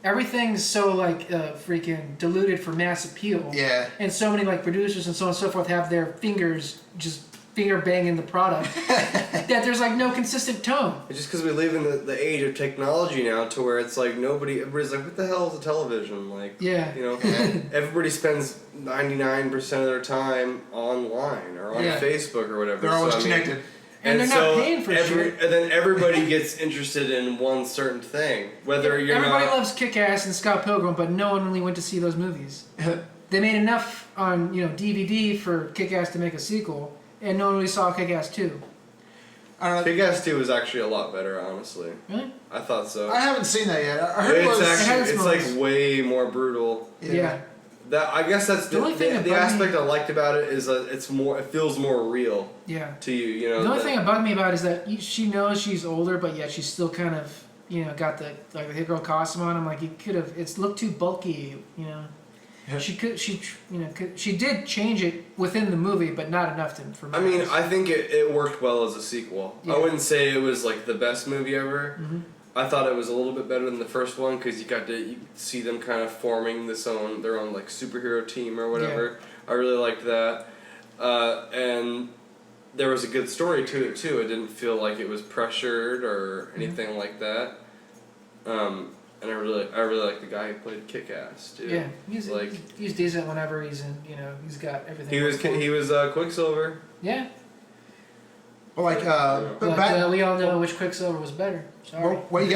Everything's so like freaking diluted for mass appeal. Yeah. And so many like producers and so on and so forth have their fingers just finger banging the product that there's like no consistent tone. It's just because we live in the age of technology now, to where it's like everybody's like, what the hell is a television? Like, Yeah. you know, everybody spends 99% of their time online or on Yeah. Facebook or whatever. They're always I mean, connected. And they're not paying for shit. And then everybody gets interested in one certain thing, whether you're Everybody not. loves Kick-Ass and Scott Pilgrim, but no one really went to see those movies. They made enough on DVD for Kick-Ass to make a sequel, and no one really saw Kick-Ass 2. I don't know. Kick-Ass 2 was actually a lot better, honestly. Really? I thought so. I haven't seen that yet. I heard It's had actually, its it's moments. like way more brutal. Yeah. That I guess that's The only thing that the bugged aspect me- I liked about it is that it feels more real Yeah. to you. You know. The only that- thing that bugged me about it is that she knows she's older, but yet she's still kind of, got the hit girl costume on. I'm like, you could have. It's looked too bulky. Yeah. She did change it within the movie, but not enough for me. I mean, I think it worked well as a sequel. Yeah. I wouldn't say it was like the best movie ever. Mhm. I thought it was a little bit better than the first one because you could see them kind of forming their own like superhero team or whatever. I really liked that, and there was a good story to it too. It didn't feel like it was pressured or anything like that. And I really like the guy who played Kick-Ass too. Yeah, he's decent whenever he's in. He's got everything. He was Quicksilver. Yeah, Well, like, but but back, we all know which Quicksilver was better. Sorry. what you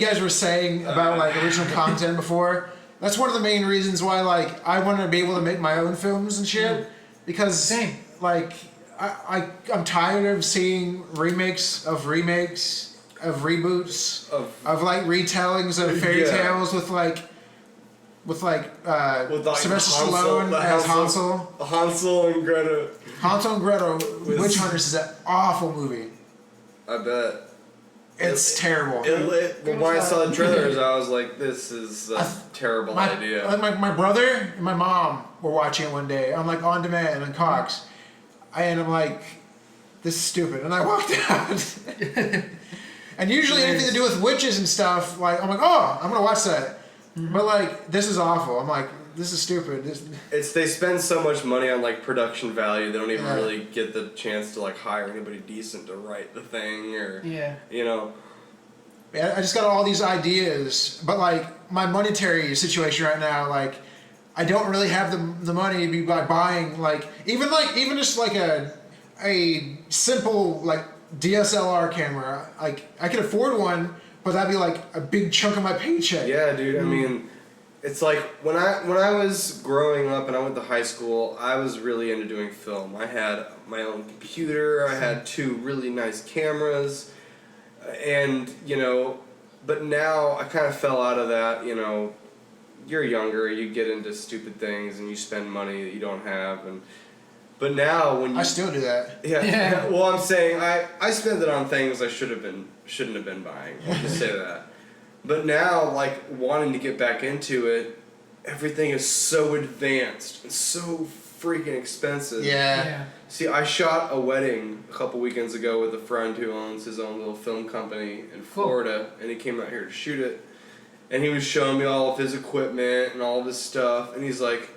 guys were saying about like original content before. That's one of the main reasons why like I want to be able to make my own films and shit because Same. like I'm tired of seeing remakes of reboots of like retellings of fairy Yeah. tales with like Sylvester Hansel- Stallone the as Hansel. Hansel and Gretel. Hansel and Gretel Witch Hunters is an awful movie. I bet. It's terrible. When I saw the trailers, I was like, "This is a terrible idea." My brother and my mom were watching it one day. I'm like on demand on Cox, and I'm like, "This is stupid," and I walked out. And usually anything to do with witches and stuff, like I'm like, "Oh, I'm gonna watch that," but like this is awful. I'm like, "This is stupid." They spend so much money on like production value, they don't even Yeah. really get the chance to like hire anybody decent to write the thing or Yeah. I just got all these ideas, but like my monetary situation right now, like I don't really have the money to be buying like even just like a simple like DSLR camera. Like I could afford one, but that'd be like a big chunk of my paycheck. Yeah, dude. I mean, it's like when I was growing up and I went to high school, I was really into doing film. I had my own computer. I had 2 really nice cameras, and but now I kind of fell out of that. You're younger, you get into stupid things, and you spend money that you don't have, but now when you I still do that. yeah. Well, I'm saying I spend it on things I shouldn't have been buying. I'll just say that. But now, like wanting to get back into it, everything is so advanced and so freaking expensive. Yeah. See, I shot a wedding a couple weekends ago with a friend who owns his own little film company in Florida, and he came out here to shoot it. And he was showing me all of his equipment and all of his stuff, and he's like,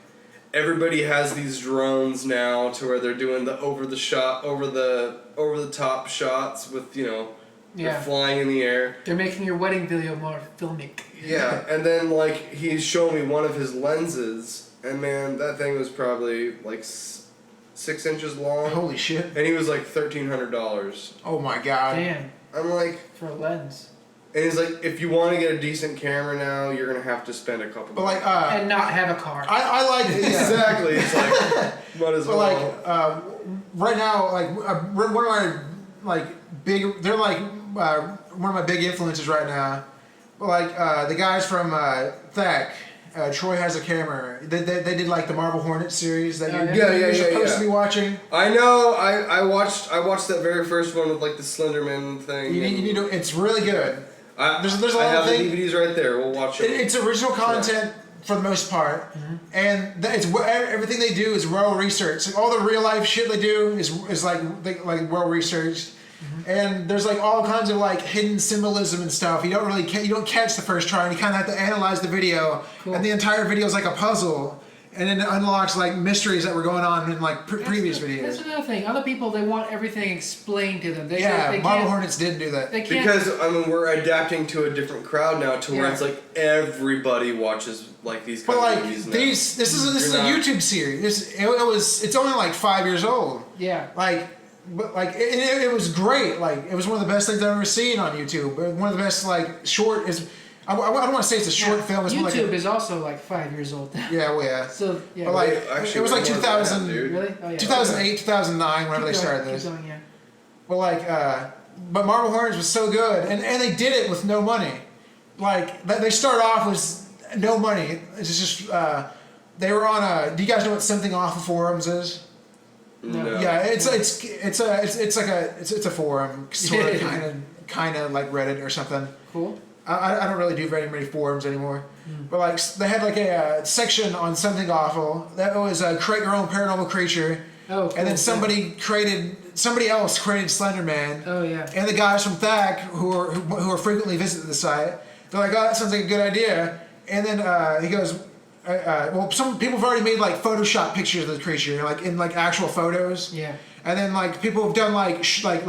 everybody has these drones now to where they're doing the over the top shots with they're Yeah. flying in the air. They're making your wedding video more filmic. Yeah, and then like he's showing me one of his lenses, and man, that thing was probably like 6 inches long. Holy shit. And he was like $1,300. Oh my god. Damn, I'm like, for a lens. and he's like, if you want to get a decent camera now, you're gonna have to spend a couple. But like And not have a car. I like exactly. It's like, might as But well. like right now, like one of my like big, they're like one of my big influences right now. Like the guys from Thack, Troy Has a Camera. They did like the Marble Hornets series that you're supposed to be watching. I know. I watched that very first one with like the Slenderman thing. You need to. It's really good. There's a lot I have of things. the DVDs right there. We'll watch it. It's original content for the most part, and it's everything they do is well researched. Like, all the real life shit they do is like well researched. And there's like all kinds of like hidden symbolism and stuff. You don't catch the first try, and you kind of have to analyze the video. Cool. And the entire video is like a puzzle, and then it unlocks like mysteries that were going on in like previous videos. That's another thing. Other people, they want everything explained to them. They Marble Hornets didn't do that. Because we're adapting to a different crowd now, to where it's like everybody watches like these kind of movies now. This is a YouTube series. It's only like 5 years old. Yeah. But it was great. Like, it was one of the best things I've ever seen on YouTube. One of the best like short is. I don't want to say it's a short film. It's YouTube is also like 5 years old now. Yeah, well, yeah. So yeah. But like, actually, it was like 2000. Really? Oh, yeah. 2008, 2009, whenever they started this. Keep going, yeah. But but Marble Hornets was so good, and they did it with no money. Like, they start off with no money. It's just they were on a. Do you guys know what Something Awful Forums is? No. Yeah, it's a forum, sort of, kind of like Reddit or something. Cool. I don't really do very many forums anymore, but like they had like a section on Something Awful that was create your own paranormal creature. Oh, cool. And then somebody else created Slender Man. Oh yeah. And the guys from Thack who are frequently visiting the site, they're like, oh, that sounds like a good idea. And then he goes, well, some people have already made like Photoshop pictures of the creature, like in like actual photos. Yeah. And then like people have done like fan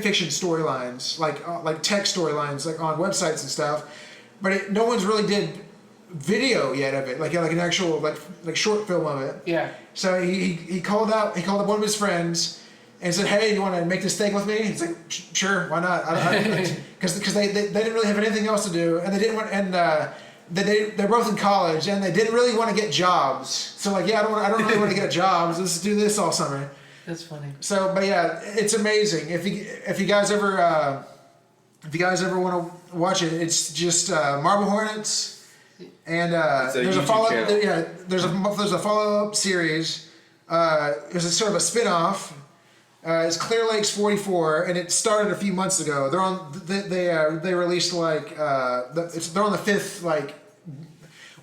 fiction storylines, like text storylines, like on websites and stuff. But no one's really did video yet of it, like an actual like short film of it. Yeah. So he called up one of his friends and said, "Hey, you want to make this thing with me?" He's like, "Sure, why not?" Because they didn't really have anything else to do, and they didn't want they're both in college, and they didn't really want to get jobs. So like, yeah, I don't really want to get jobs. Let's do this all summer. That's funny. So, but yeah, it's amazing. If you guys ever want to watch it, it's just Marble Hornets, and there's a follow. There's a follow up series. There's a sort of a spin-off. It's Clear Lakes 44, and it started a few months ago. They're on. They released like they're on the fifth like.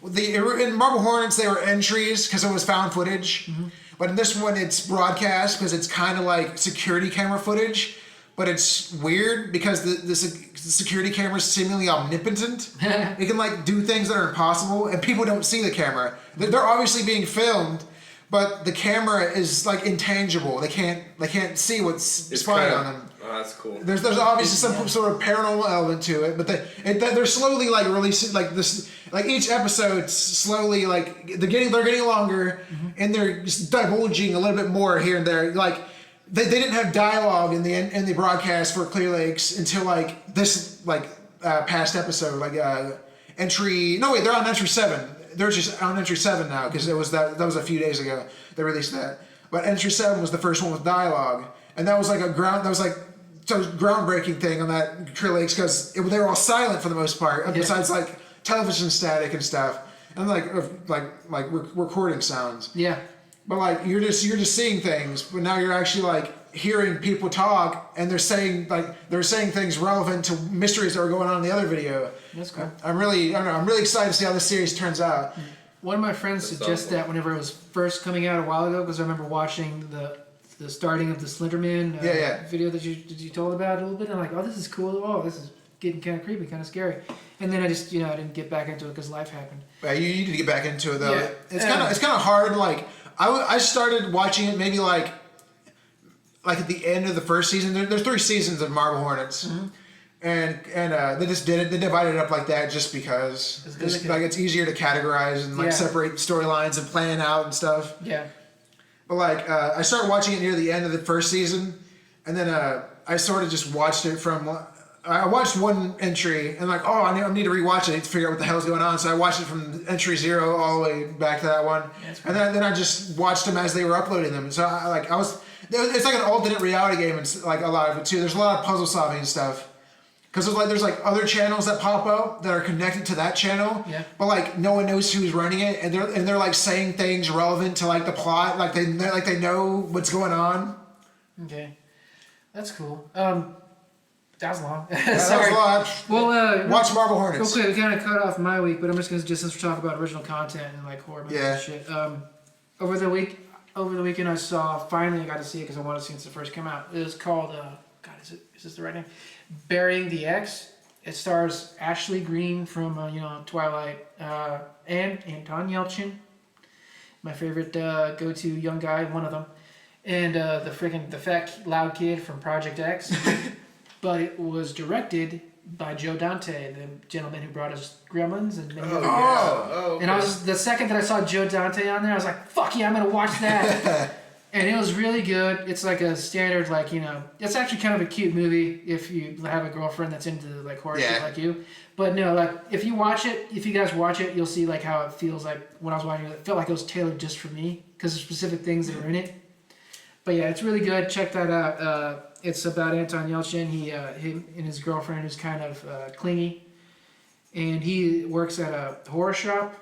In Marble Hornets they were entries because it was found footage, but in this one it's broadcast because it's kind of like security camera footage, but it's weird because the security camera is seemingly omnipotent. It can like do things that are impossible, and people don't see the camera. They're obviously being filmed. But the camera is like intangible. They can't see what's spying on them. Oh, that's cool. There's obviously some sort of paranormal element to it, but they're slowly like releasing like this. Like each episode slowly like they're getting longer, and they're just divulging a little bit more here and there. Like they didn't have dialogue in the broadcast for Clear Lakes until like this past episode entry. No wait, they're on entry 7. They're just on entry 7 now because that was a few days ago they released that. But entry 7 was the first one with dialogue, and that was like groundbreaking thing on that Clear Lakes because they were all silent for the most part, besides like television static and stuff, and like recording sounds. Yeah. But like you're just seeing things, but now you're actually like hearing people talk, and they're saying things relevant to mysteries that were going on in the other video. That's cool. I'm really excited to see how this series turns out. One of my friends suggested that whenever it was first coming out a while ago, because I remember watching the starting of the Slenderman video that you told about a little bit. And I'm like, oh, this is cool. Oh, this is getting kind of creepy, kind of scary. And then I just I didn't get back into it because life happened. Yeah, you need to get back into it though. Yeah. It's kind of hard. Like I started watching it maybe like at the end of the first season. There's 3 seasons of Marble Hornets. And they just did it. They divided it up like that just because it's easier to categorize and separate storylines and plan out and stuff. Yeah. But I started watching it near the end of the first season, and then I sort of just watched it from I watched one entry and like, oh, I need to rewatch it to figure out what the hell's going on. So I watched it from entry 0 all the way back to that one, and then I just watched them as they were uploading them. So it's like an alternate reality game, and like a lot of it too. There's a lot of puzzle solving and stuff. Because there's like other channels that pop up that are connected to that channel, but like no one knows who's running it, and they're like saying things relevant to like the plot, like they know what's going on. Okay, that's cool. That was long. Yeah, Sorry. That was long. Well, watch Marble Hornets. Real quick, we kind of cut off my week, but I'm just gonna since we're talking about original content and like horror movies and shit. Over the weekend, I finally got to see it because I wanted to see it since it first came out. It was called is this the right name? Burying the X. It stars Ashley Greene from Twilight and Anton Yelchin, my favorite go-to young guy, one of them, and the fat loud kid from Project X. But it was directed by Joe Dante, the gentleman who brought us Gremlins and many other games. Okay. And the second that I saw Joe Dante on there, I was like, fuck yeah, I'm gonna watch that. And it was really good. It's like a standard, it's actually kind of a cute movie if you have a girlfriend that's into like horror shit like you. But no, like if you guys watch it, you'll see like how it feels like when I was watching it. It felt like it was tailored just for me because of specific things that are in it. But yeah, it's really good. Check that out. It's about Anton Yelchin. Him and his girlfriend who's kind of clingy, and he works at a horror shop.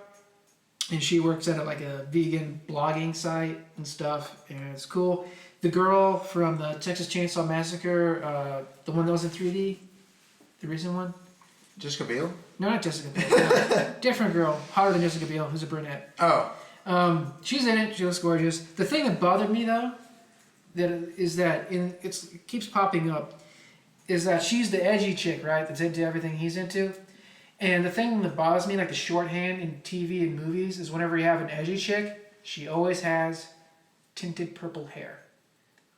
And she works at a vegan blogging site and stuff, and it's cool. The girl from the Texas Chainsaw Massacre, the one that was in 3D, the recent one. Jessica Biel? No, not Jessica Biel. No. Different girl, hotter than Jessica Biel, who's a brunette. Oh. She's in it. She looks gorgeous. The thing that bothered me though, it keeps popping up, is that she's the edgy chick, right? That's into everything he's into. And the thing that bothers me, like the shorthand in TV and movies, is whenever you have an edgy chick, she always has tinted purple hair.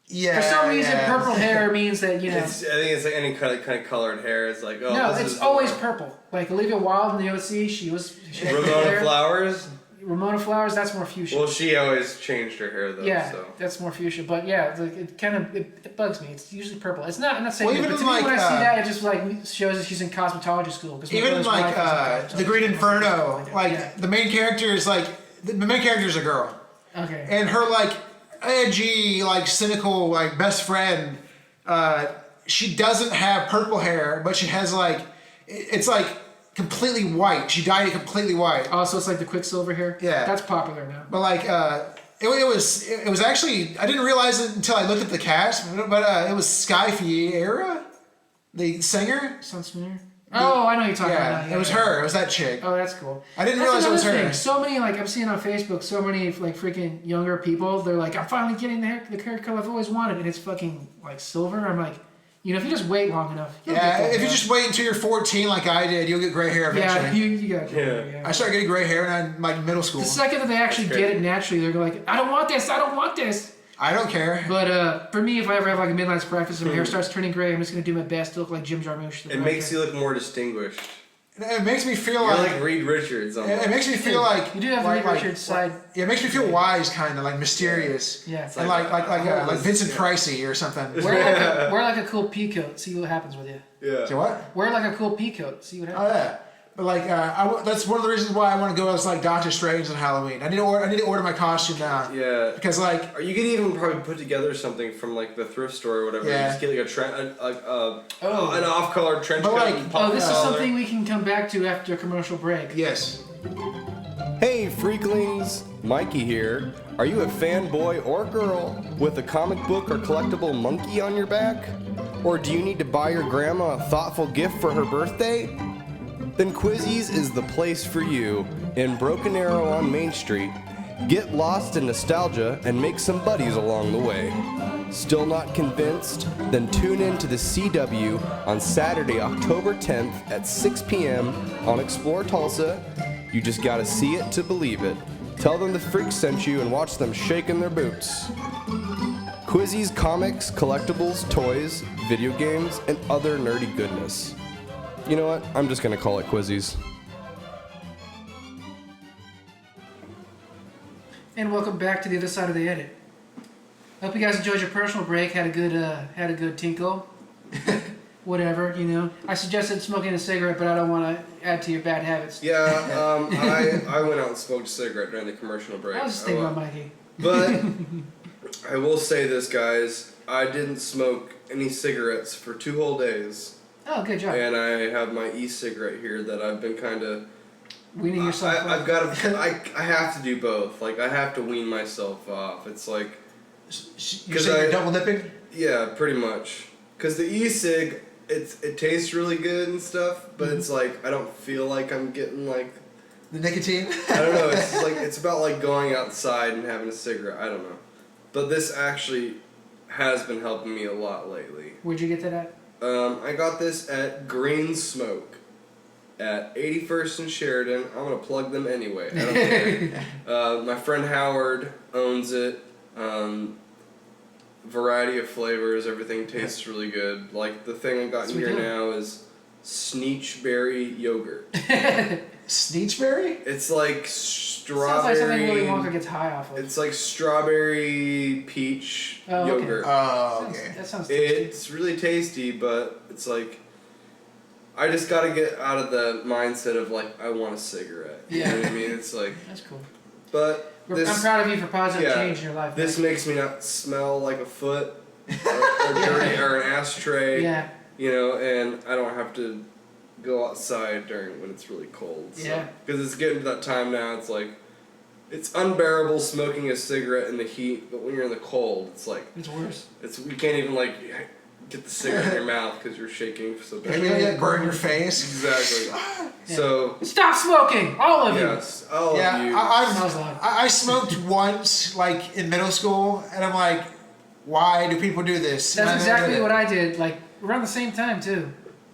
Yeah. For some reason, purple hair means that, I think it's like any kind of colored hair. It's like, no, it's always purple. Like Olivia Wilde in the OC, she had Ramona Flowers. Ramona Flowers, that's more fuchsia. Well, she always changed her hair though. Yeah, so. that's more fuchsia. But yeah, it kind of it bugs me. It's usually purple. It's not. I'm not saying. Well, it, even but to like, me, when I see that, it just like shows that she's in cosmetology school. Even like the Green Inferno, the main character is the main character is a girl. Okay. And her like edgy, like cynical, like best friend, she doesn't have purple hair, but she has it's like completely white. She dyed it completely white. Oh, so it's like the Quicksilver hair? Yeah. That's popular now. But it was actually, I didn't realize it until I looked at the cast, but it was Sky Fiera, the singer. Sounds familiar. Oh, I know you're talking about. Yeah, it was her. It was that chick. Oh, that's cool. I didn't realize it was her. Thing. So many, I'm seeing on Facebook, so many freaking younger people. They're like, I'm finally getting the hair color I've always wanted, and it's fucking silver. I'm like, if you just wait long enough. If you just wait until you're 14 like I did, you'll get gray hair eventually. Yeah, you got gray hair. Yeah. I started getting gray hair in middle school. The second that they actually get it naturally, they're like, I don't want this. I don't want this. I don't care. But for me, if I ever have a midlife crisis and my hair starts turning gray, I'm just gonna do my best to look like Jim Jarmusch. It makes you look more distinguished. It makes me feel You're like Reed Richards. Almost. It makes me feel like you do have Reed Richards side. Yeah, it makes me feel wise, kind of mysterious. Yeah. And like Vincent Pricey or something. Wear like a cool pea coat. See what happens with you. Yeah. So what? Wear like a cool pea coat. See what happens. Oh yeah. But that's one of the reasons why I want to go as Doctor Strange on Halloween. I need to order my costume now. Yeah. Because or you could even probably put together something from the thrift store or whatever. Yeah. You just get an off-color trench coat. This is something we can come back to after a commercial break. Yes. Hey Freaklings, Mikey here. Are you a fanboy or girl with a comic book or collectible monkey on your back? Or do you need to buy your grandma a thoughtful gift for her birthday? Then Quizzies is the place for you in Broken Arrow on Main Street. Get lost in nostalgia and make some buddies along the way. Still not convinced? Then tune in to the CW on Saturday, October 10th at 6 p.m. on Explore Tulsa. You just gotta see it to believe it. Tell them the freaks sent you and watch them shake in their boots. Quizzies, comics, collectibles, toys, video games, and other nerdy goodness. You know what? I'm just gonna call it Quizzies. And welcome back to the other side of the edit. Hope you guys enjoyed your personal break. Had a good tinkle. whatever, you know. I suggested smoking a cigarette, but I don't want to add to your bad habits. Yeah, I went out and smoked a cigarette during the commercial break. I was just thinking about Mikey. But I will say this, guys. I didn't smoke any cigarettes for 2 whole days. Oh, good job. And I have my e-cigarette here that I've been kind of... Weaning yourself off. I've got to... I have to do both. Like, I have to wean myself off. It's like... You're saying you're double dipping? Yeah, pretty much. Because the e-cig, it tastes really good and stuff, but it's like, I don't feel like I'm getting like... The nicotine? I don't know, it's like, it's about like going outside and having a cigarette, I don't know. But this actually has been helping me a lot lately. Where'd you get that at? I got this at Green Smoke at 81st and Sheridan. I'm going to plug them anyway, I don't care. My friend Howard owns it. Variety of flavors, everything tastes really good. Like the thing I got in here now is Sneechberry yogurt. Sneechberry? It's like strawberry. Sounds like something Willy Wonka gets high off of. It's like strawberry peach yogurt. Oh, okay. That sounds tasty. It's really tasty, but it's like I just got to get out of the mindset of like I want a cigarette. Yeah. You know what I mean? It's like That's cool. But I'm proud of you for positive change in your life. This makes me not smell like a foot or dirty or an ashtray. Yeah. You know, and I don't have to go outside when it's really cold. So. Yeah. Because it's getting to that time now. It's like it's unbearable smoking a cigarette in the heat, but when you're in the cold, it's like it's worse. You can't even like get the cigarette in your mouth because you're shaking so bad. You burn your face. Exactly. Yeah. So stop smoking, all of you. Yes, all of you. I smoked once, like in middle school, and I'm like, why do people do this? That's exactly what I did. Like around the same time too.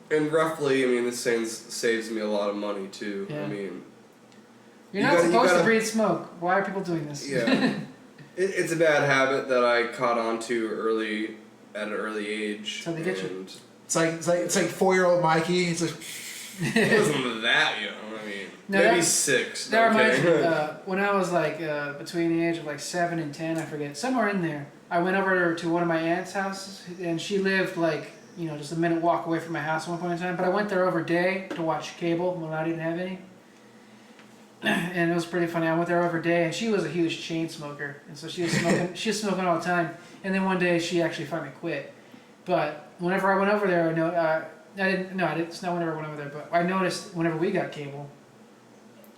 And roughly, I mean, this saves me a lot of money too. Yeah. I mean, you're not supposed to breathe smoke. Why are people doing this? Yeah, it's a bad habit that I caught on to at an early age. That's how they get you. It's like 4-year-old Mikey. It's like it wasn't that young. I mean, no, maybe 6. That reminds me. When I was like between the age of like 7 and 10, I forget, somewhere in there, I went over to one of my aunt's houses, and she lived like just a minute walk away from my house at one point in time. But I went there over day to watch cable when I didn't have any. And it was pretty funny. I went there over day, and she was a huge chain smoker, and so she was smoking. She was smoking all the time. And then one day, she actually finally quit. But whenever I went over there, I didn't. No, I didn't. It's not whenever I went over there, but I noticed whenever we got cable,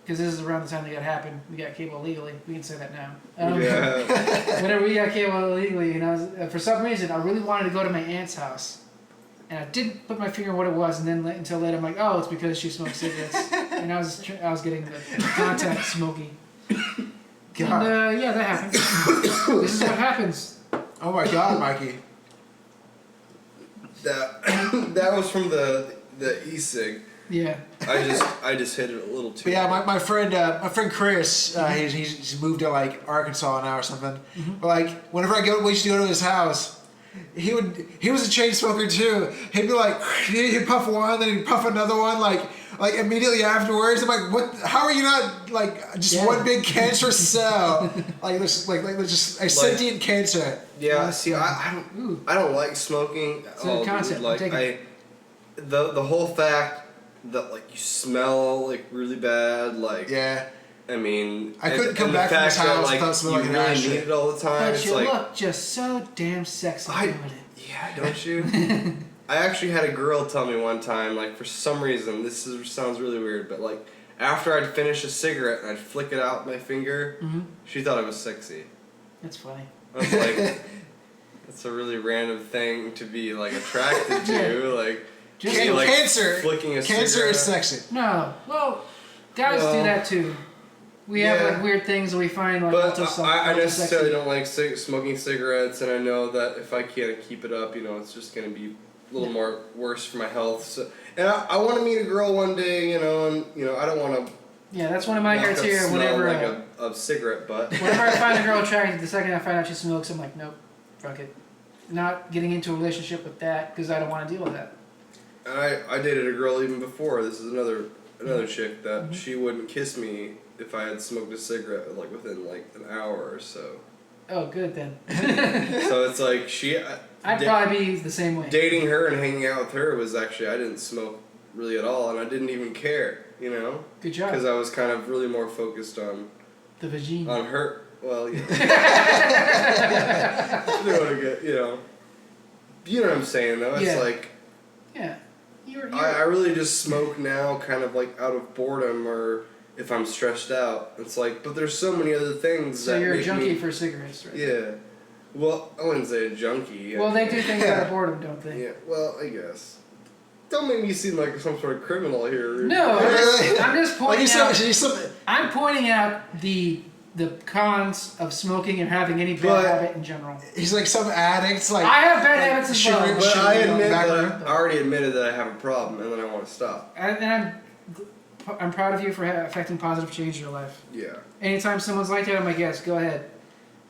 because this is around the time that happened. We got cable illegally. We can say that now. Yeah. Whenever we got cable illegally, for some reason, I really wanted to go to my aunt's house. And I didn't put my finger on what it was, and then until later I'm like, oh, it's because she smoked cigarettes, and I was getting the contact smoky. God. And yeah, that happens. This is what happens. Oh my God, Mikey. That was from the e-cig. Yeah. I just hit it a little too. But yeah, my friend Chris, he's moved to like Arkansas now or something. Mm-hmm. But like whenever we used to go to his house. He was a chain smoker too. He'd be like, he'd puff one, then he'd puff another one, like immediately afterwards. I'm like, what? How are you not like just one big cancerous cell? There's just a sentient cancer. Yeah. See, I don't like smoking. It's a concept. Like the whole fact that like you smell like really bad. Like yeah. I mean, I couldn't come back from his house without smelling like an ashtray. You really need it all the time. But you look just so damn sexy doing it. Yeah, don't you? I actually had a girl tell me one time, like for some reason, sounds really weird, but like after I'd finish a cigarette and I'd flick it out with my finger, she thought it was sexy. That's funny. I was like, that's a really random thing to be like attracted to, like. Cancer. Flicking a Cancer cigarette. is sexy. No, well, guys do that too. We have like weird things that we find like. But I necessarily don't like smoking cigarettes, and I know that if I can't keep it up, it's just gonna be a little more worse for my health. So, and I want to meet a girl one day, and I don't want to. Yeah, that's one of my criteria. Whenever like a cigarette butt. Whenever I find a girl attractive, the second I find out she smokes, I'm like, nope, fuck it. Not getting into a relationship with that because I don't want to deal with that. I dated a girl even before. This is another chick that she wouldn't kiss me if I had smoked a cigarette like within like an hour or so. Oh, good then. So it's like I'd probably be the same way. Dating her and hanging out with her was actually, I didn't smoke really at all, and I didn't even care, you know? Good job. Because I was kind of really more focused on The vagina. on her. Well, yeah. You know. You know what I'm saying, though? It's Yeah. like, Yeah. You're I really just smoke now kind of like out of boredom or if I'm stressed out. It's like, but there's so many other things so that you're a make junkie me, for cigarettes, right? Yeah. Well, I wouldn't say a junkie. Well, they do things out of boredom, don't they? Yeah, well, I guess. Don't make me seem like some sort of criminal here. Rudy. No, I'm just Like pointing out. you I'm pointing out the cons of smoking and having any bad habit in general. he's like some addict. Like I have bad habits as well. But I admit that background. I already admitted that I have a problem and then I want to stop. And I'm proud of you for affecting positive change in your life. Yeah. Anytime someone's like that, I'm like, yes, go ahead.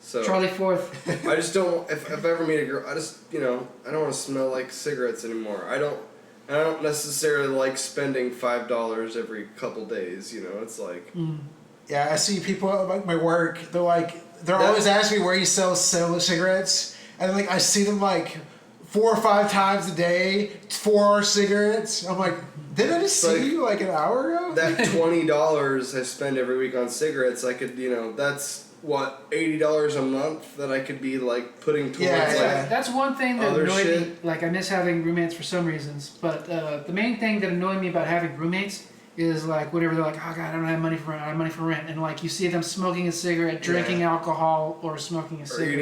So Charlie Forth. I just don't. If I ever meet a girl, I just I don't want to smell like cigarettes anymore. I don't necessarily like spending $5 every couple days. You know, it's like. Yeah, I see people at like my work. They're always asking me where you sell cigarettes, and like I see them like 4 or 5 times a day, 4 cigarettes. I'm like, didn't I just see you like an hour ago? That $20 I spend every week on cigarettes, I could that's what $80 a month that I could be like putting towards That's one thing that other annoyed me. shit. Like I miss having roommates for some reasons, but the main thing that annoyed me about having roommates is like whenever they're like, oh god, I don't have money for rent, I have money for rent, and like you see them smoking a cigarette, drinking alcohol, or smoking a cigarette,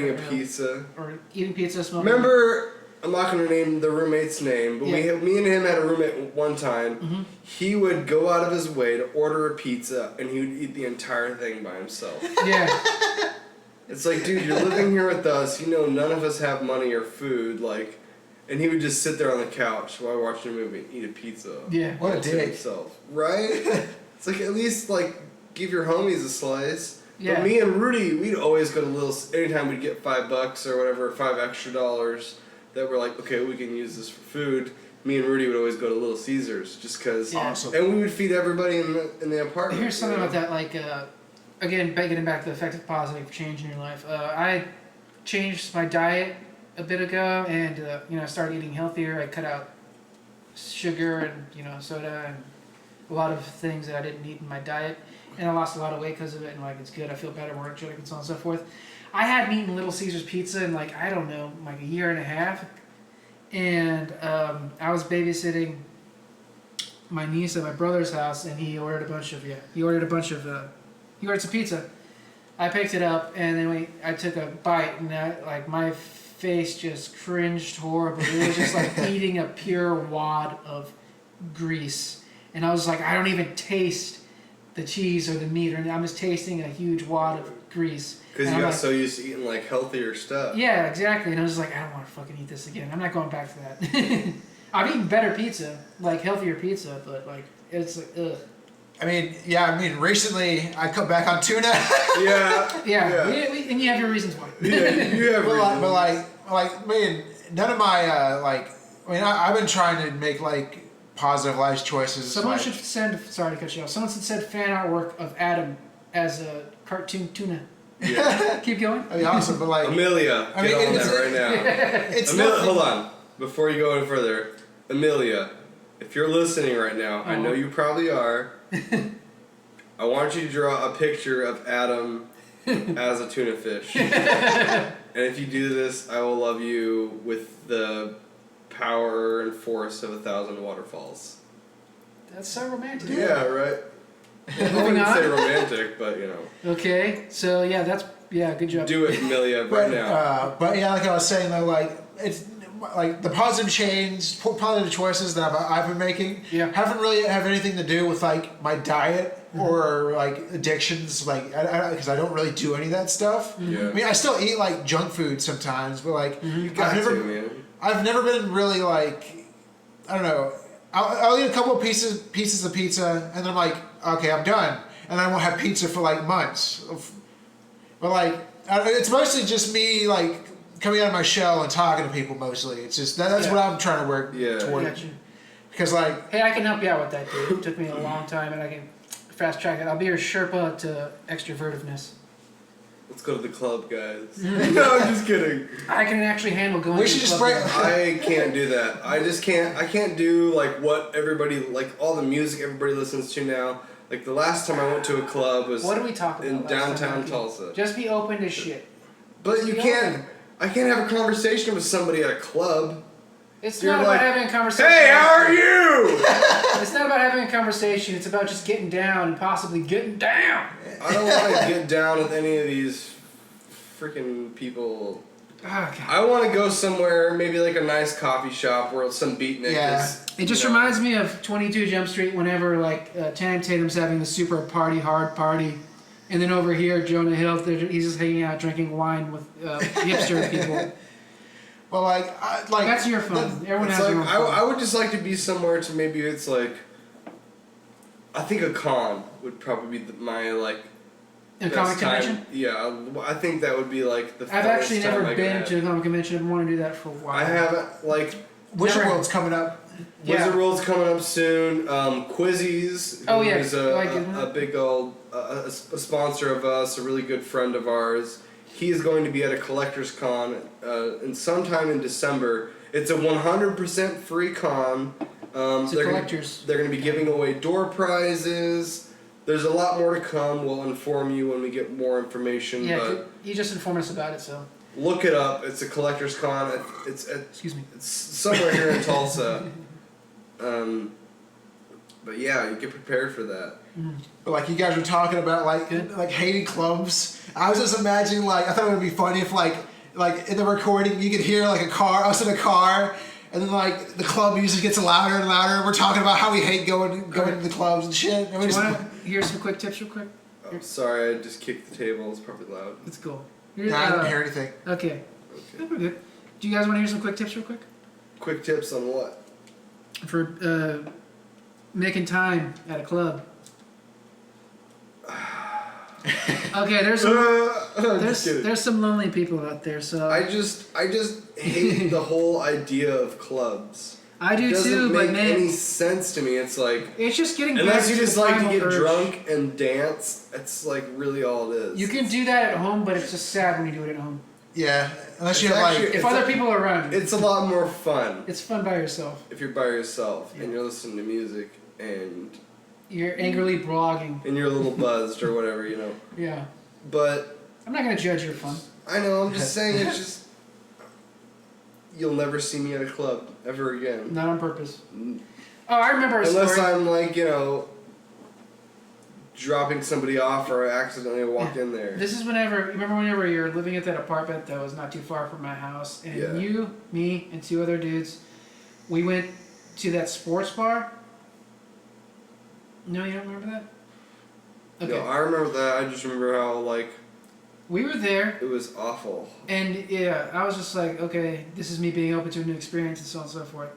eating a pizza, smoking. Remember, I'm not going to name the roommate's name, but me and him had a roommate one time. Mm-hmm. He would go out of his way to order a pizza, and he would eat the entire thing by himself. Yeah. It's like, dude, you're living here with us. You know, none of us have money or food. Like, and he would just sit there on the couch while watching a movie and eat a pizza. Yeah. What a all to dick. himself, right? It's like at least like give your homies a slice. Yeah. But me and Rudy, we'd always go to anytime we'd get $5 or whatever, $5 extra that we're like, okay, we can use this for food. Me and Rudy would always go to Little Caesars just because, Awesome. and we would feed everybody in the apartment. Here's something about that, like, again, getting back to the effect of positive change in your life. I changed my diet a bit ago, and I started eating healthier. I cut out sugar and soda and a lot of things that I didn't eat in my diet, and I lost a lot of weight because of it. And like, it's good. I feel better, more energetic, and so on and so forth. I hadn't eaten Little Caesars pizza in like I don't know, like a year and a half, and I was babysitting my niece at my brother's house, and he ordered some pizza. I picked it up, and then I took a bite, and my face just cringed horribly. It was just like eating a pure wad of grease, and I was like, I don't even taste the cheese or the meat, or I'm just tasting a huge wad of grease. Because you got so used to eating like healthier stuff. Yeah, exactly. And I was just like, I don't want to fucking eat this again. I'm not going back to that. I've eaten better pizza, like healthier pizza, but like it's like ugh. Recently I cut back on tuna. Yeah. And you have your reasons why. Yeah, you have reasons. None of my I've been trying to make like positive life choices. Someone should send. Sorry to cut you off. Someone should send fan artwork of Adam as a cartoon tuna. Yeah. Keep going. I mean, awesome, but like Amelia, get on that right now. it's Hold on. Before you go any further, Amelia, if you're listening right now, I know you probably are. I want you to draw a picture of Adam as a tuna fish. And if you do this, I will love you with the power and force of 1,000 waterfalls. That's so romantic. Yeah, right? I wouldn't say romantic, but Okay, so good job. Do it, Amelia, right now. Like I was saying though, like it's like the positive choices that I've been making haven't really have anything to do with like my diet or like addictions, like because I don't really do any of that stuff. Yeah. I mean, I still eat like junk food sometimes, but like You got man. I've never been really like, I don't know. I'll eat a couple of pieces of pizza, and then I'm like, okay, I'm done, and I won't have pizza for like months. But like, it's mostly just me like coming out of my shell and talking to people. Mostly, it's just that's what I'm trying to work toward. Gotcha. Because like, hey, I can help you out with that, dude. It took me a long time, and I can fast track it. I'll be your Sherpa to extrovertiveness. Let's go to the club, guys. No, I'm just kidding. I can actually handle going. We to should the just club. break. I can't do that. I just can't. I can't do like what everybody like all the music everybody listens to now. Like the last time I went to a club was What do we talk about? in last time, downtown Mikey? Tulsa. Just be open to shit. But you be can't. open. I can't have a conversation with somebody at a club. It's You're not like, about having a conversation. Hey, how are you? It's not about having a conversation. It's about just getting down and possibly getting down. I don't want to get down with any of these freaking people. Oh, God. I want to go somewhere, maybe like a nice coffee shop where some beatnik is. It just reminds me of 22 Jump Street whenever like Channing Tatum's having the super hard party, and then over here Jonah Hill, he's just hanging out drinking wine with hipster people. Well, like That's your fun. Everyone It's has like their own fun. I would just like to be somewhere to maybe it's like. I think a con would probably be my like. A best comic time. convention? Yeah, I think that would be like the. I've actually funnest time never I could been have. to a comic convention. I've been wanting to do that for a while. I haven't like. Wizard Never- World's coming up. Yeah. Wizard World's coming up soon. Quizzies, Oh, yeah. who's Like, a big old a sponsor of us, a really good friend of ours. He is going to be at a collector's con in sometime in December. It's a 100% free con. It's a they're collector's. They're going to be giving away door prizes. There's a lot more to come. We'll inform you when we get more information. Yeah, But you just informed us about it, so. look it up. It's a collector's con. Excuse me. It's somewhere here in Tulsa. But yeah, you get prepared for that. But like you guys were talking about like hating clubs. I was just imagining like I thought it would be funny if like in the recording you could hear like us in a car and then like the club music gets louder and louder. We're talking about how we hate going to the clubs and shit. And we Do you just, want to hear some quick tips real quick? Oh, sorry, I just kicked the table. It's probably loud. It's cool. I didn't hear anything. Okay. Okay. We're good. Do you guys want to hear some quick tips real quick? Quick tips on what? For making time at a club. Okay, there's some lonely people out there, so I just hate the whole idea of clubs. I do It doesn't too, make but man, any sense to me. It's like it's just getting back unless you to just the like to primal get urge. drunk and dance, that's like really all it is. You can do that at home, but it's just sad when you do it at home. Yeah, unless you It's have like actually- If It's other a- people are around you, It's a lot more fun it's fun by yourself. if you're by yourself Yeah. and you're listening to music and You're angrily blogging. you're a little buzzed or whatever, you know. Yeah. But I'm not gonna judge your fun. I know, I'm just saying it's just you'll never see me at a club ever again. Not on purpose. Oh, I remember a Unless story. I'm like, you know, dropping somebody off or I accidentally walk in there. This is whenever you're living at that apartment that was not too far from my house, and Yeah. you, me, and two other dudes, we went to that sports bar. No, you don't remember that? Okay. No, I remember that. I just remember how, like, We were there, it was awful. and yeah, I was just like, okay, this is me being open to a new experience and so on and so forth.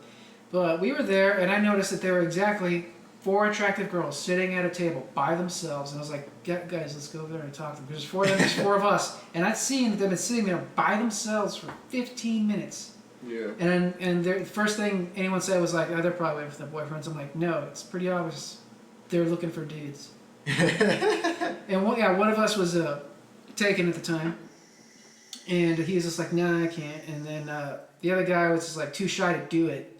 But we were there, and I noticed that there were exactly 4 attractive girls sitting at a table by themselves, and I was like, guys, let's go over there and talk to them. There's 4 of them, there's 4 of us, and I'd seen them sitting there by themselves for 15 minutes. Yeah. And the first thing anyone said was like, oh, they're probably waiting for their boyfriends. I'm like, no, it's pretty obvious. They're looking for dudes. And one of us was taken at the time, and he was just like, nah, I can't. And then the other guy was just like too shy to do it.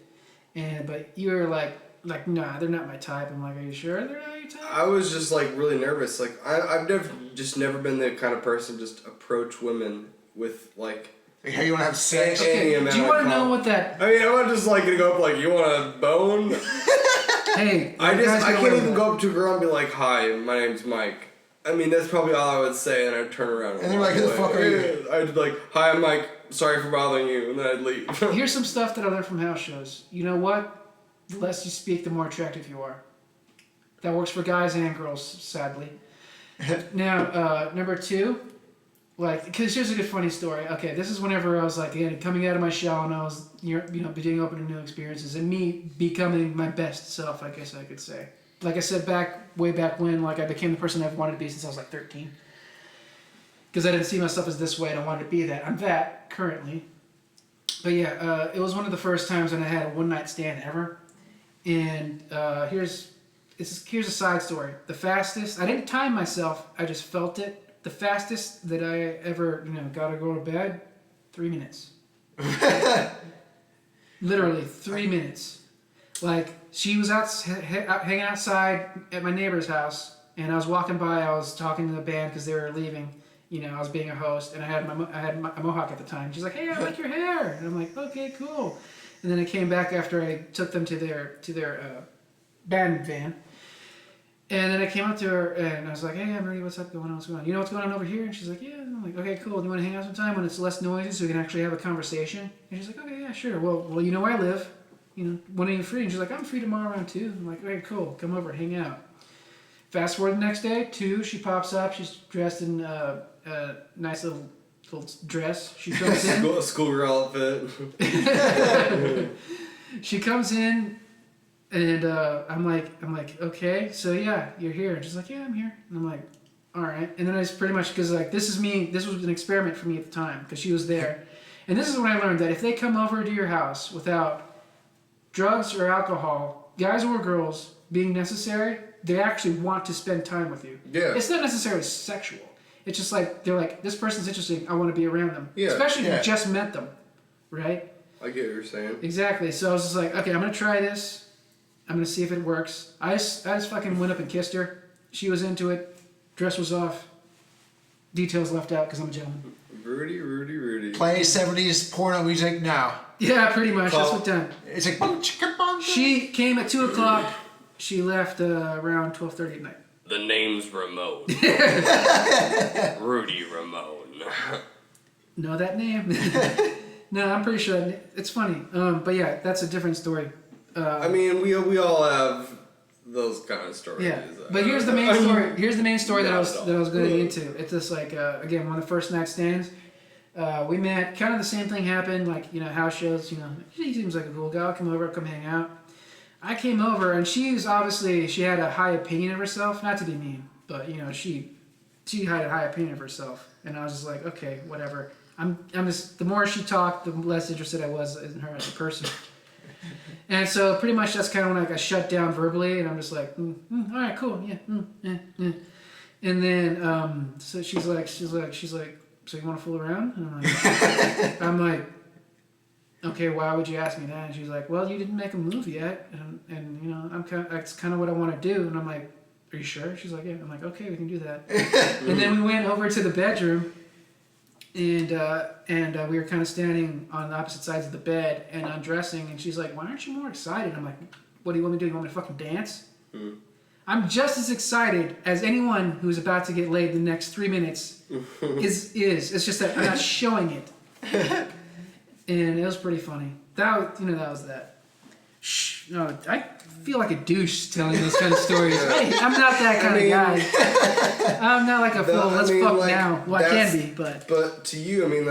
But you were like, nah, they're not my type. I'm like, are you sure they're not your type? I was just, like, really nervous. Like, I've never been the kind of person just approach women with, like, hey, you want to have sex? Any Okay, amount do you of want to know com- what that? I mean, I'm not just, like, gonna go up, like, you want a bone? Hey, I guys get can't away with even that. go up to a girl and be like, hi, my name's Mike. I mean, that's probably all I would say, and I'd turn around. And they're like, who the fuck are you? I'd be like, hi, I'm Mike. Sorry for bothering you, and then I'd leave. Here's some stuff that I learned from house shows. You know what? The less you speak, the more attractive you are. That works for guys and girls, sadly. Now, number 2, like, because here's a good funny story. Okay, this is whenever I was like, again, coming out of my shell and I was, being open to new experiences and me becoming my best self, I guess I could say. Like I said, way back when, like I became the person I've wanted to be since I was like 13. Because I didn't see myself as this way and I wanted to be that. I'm that currently. But yeah, it was one of the first times when I had a one-night stand ever. And here's a side story. The fastest, I didn't time myself, I just felt it the fastest that I ever, got to go to bed, 3 minutes. Literally 3 minutes. Like, she was hanging outside at my neighbor's house, and I was walking by. I was talking to the band because they were leaving. I was being a host, and I had a mohawk at the time. She's like, "Hey, I like your hair," and I'm like, "Okay, cool." And then I came back after I took them to their band van, and then I came up to her and I was like, "Hey, I'm Rudy. What's up? What's going on? You know what's going on over here?" And she's like, "Yeah." And I'm like, "Okay, cool. Do you want to hang out sometime when it's less noisy so we can actually have a conversation?" And she's like, "Okay, yeah, sure. Well, you know where I live. When are you free?" And she's like, "I'm free tomorrow around 2." I'm like, "Okay, cool. Come over, hang out." Fast forward the next day, 2, she pops up. She's dressed in a nice little dress. She comes in. Schoolgirl outfit. She comes in, and I'm like, "Okay, so yeah, you're here." And she's like, "Yeah, I'm here." And I'm like, "All right." And then I just pretty much, because like this was an experiment for me at the time because she was there, and this is when I learned that if they come over to your house without drugs or alcohol, guys or girls, being necessary, they actually want to spend time with you. Yeah. It's not necessarily sexual. It's just like, they're like, this person's interesting, I want to be around them. Yeah. Especially if you just met them, right? I get what you're saying. Exactly. So I was just like, okay, I'm going to try this. I'm going to see if it works. I just fucking went up and kissed her. She was into it. Dress was off. Details left out because I'm a gentleman. Rudy. Play 70s porno music now. Yeah, pretty much. That's what done. It's like boom, chicka, boom. She came at 2 o'clock. She left around 12:30 at night. The name's Ramone. Rudy Ramone. Know that name? No, I'm pretty sure. It's funny. But yeah, that's a different story. I mean, we all have those kind of stories. Yeah, but here's the main story. Here's the main story that I was going into. It's just like again, one of the first night stands. We met. Kind of the same thing happened. Like house shows. He seems like a cool guy. I'll come over. Come hang out. I came over, and she had a high opinion of herself. Not to be mean, but she had a high opinion of herself, and I was just like, okay, whatever. I'm just, the more she talked, the less interested I was in her as a person. And so pretty much that's kind of when I shut down verbally, and I'm just like, all right, cool, yeah, yeah. And then so she's like, so you want to fool around? And I'm like, okay, why would you ask me that? And she's like, well, you didn't make a move yet, and that's kind of what I want to do. And I'm like, are you sure? She's like, yeah. I'm like, okay, we can do that. And then we went over to the bedroom, and we were kind of standing on the opposite sides of the bed and undressing. And she's like, why aren't you more excited? I'm like, what do you want me to do? You want me to fucking dance? I'm just as excited as anyone who's about to get laid the next 3 minutes is. It's just that I'm not showing it. And it was pretty funny. That was that. Shh. No, I feel like a douche telling those kind of stories. Hey, I'm not that kind of guy. I'm not like a fool. Let's fuck now. Well, I can be, but. But to you, I mean,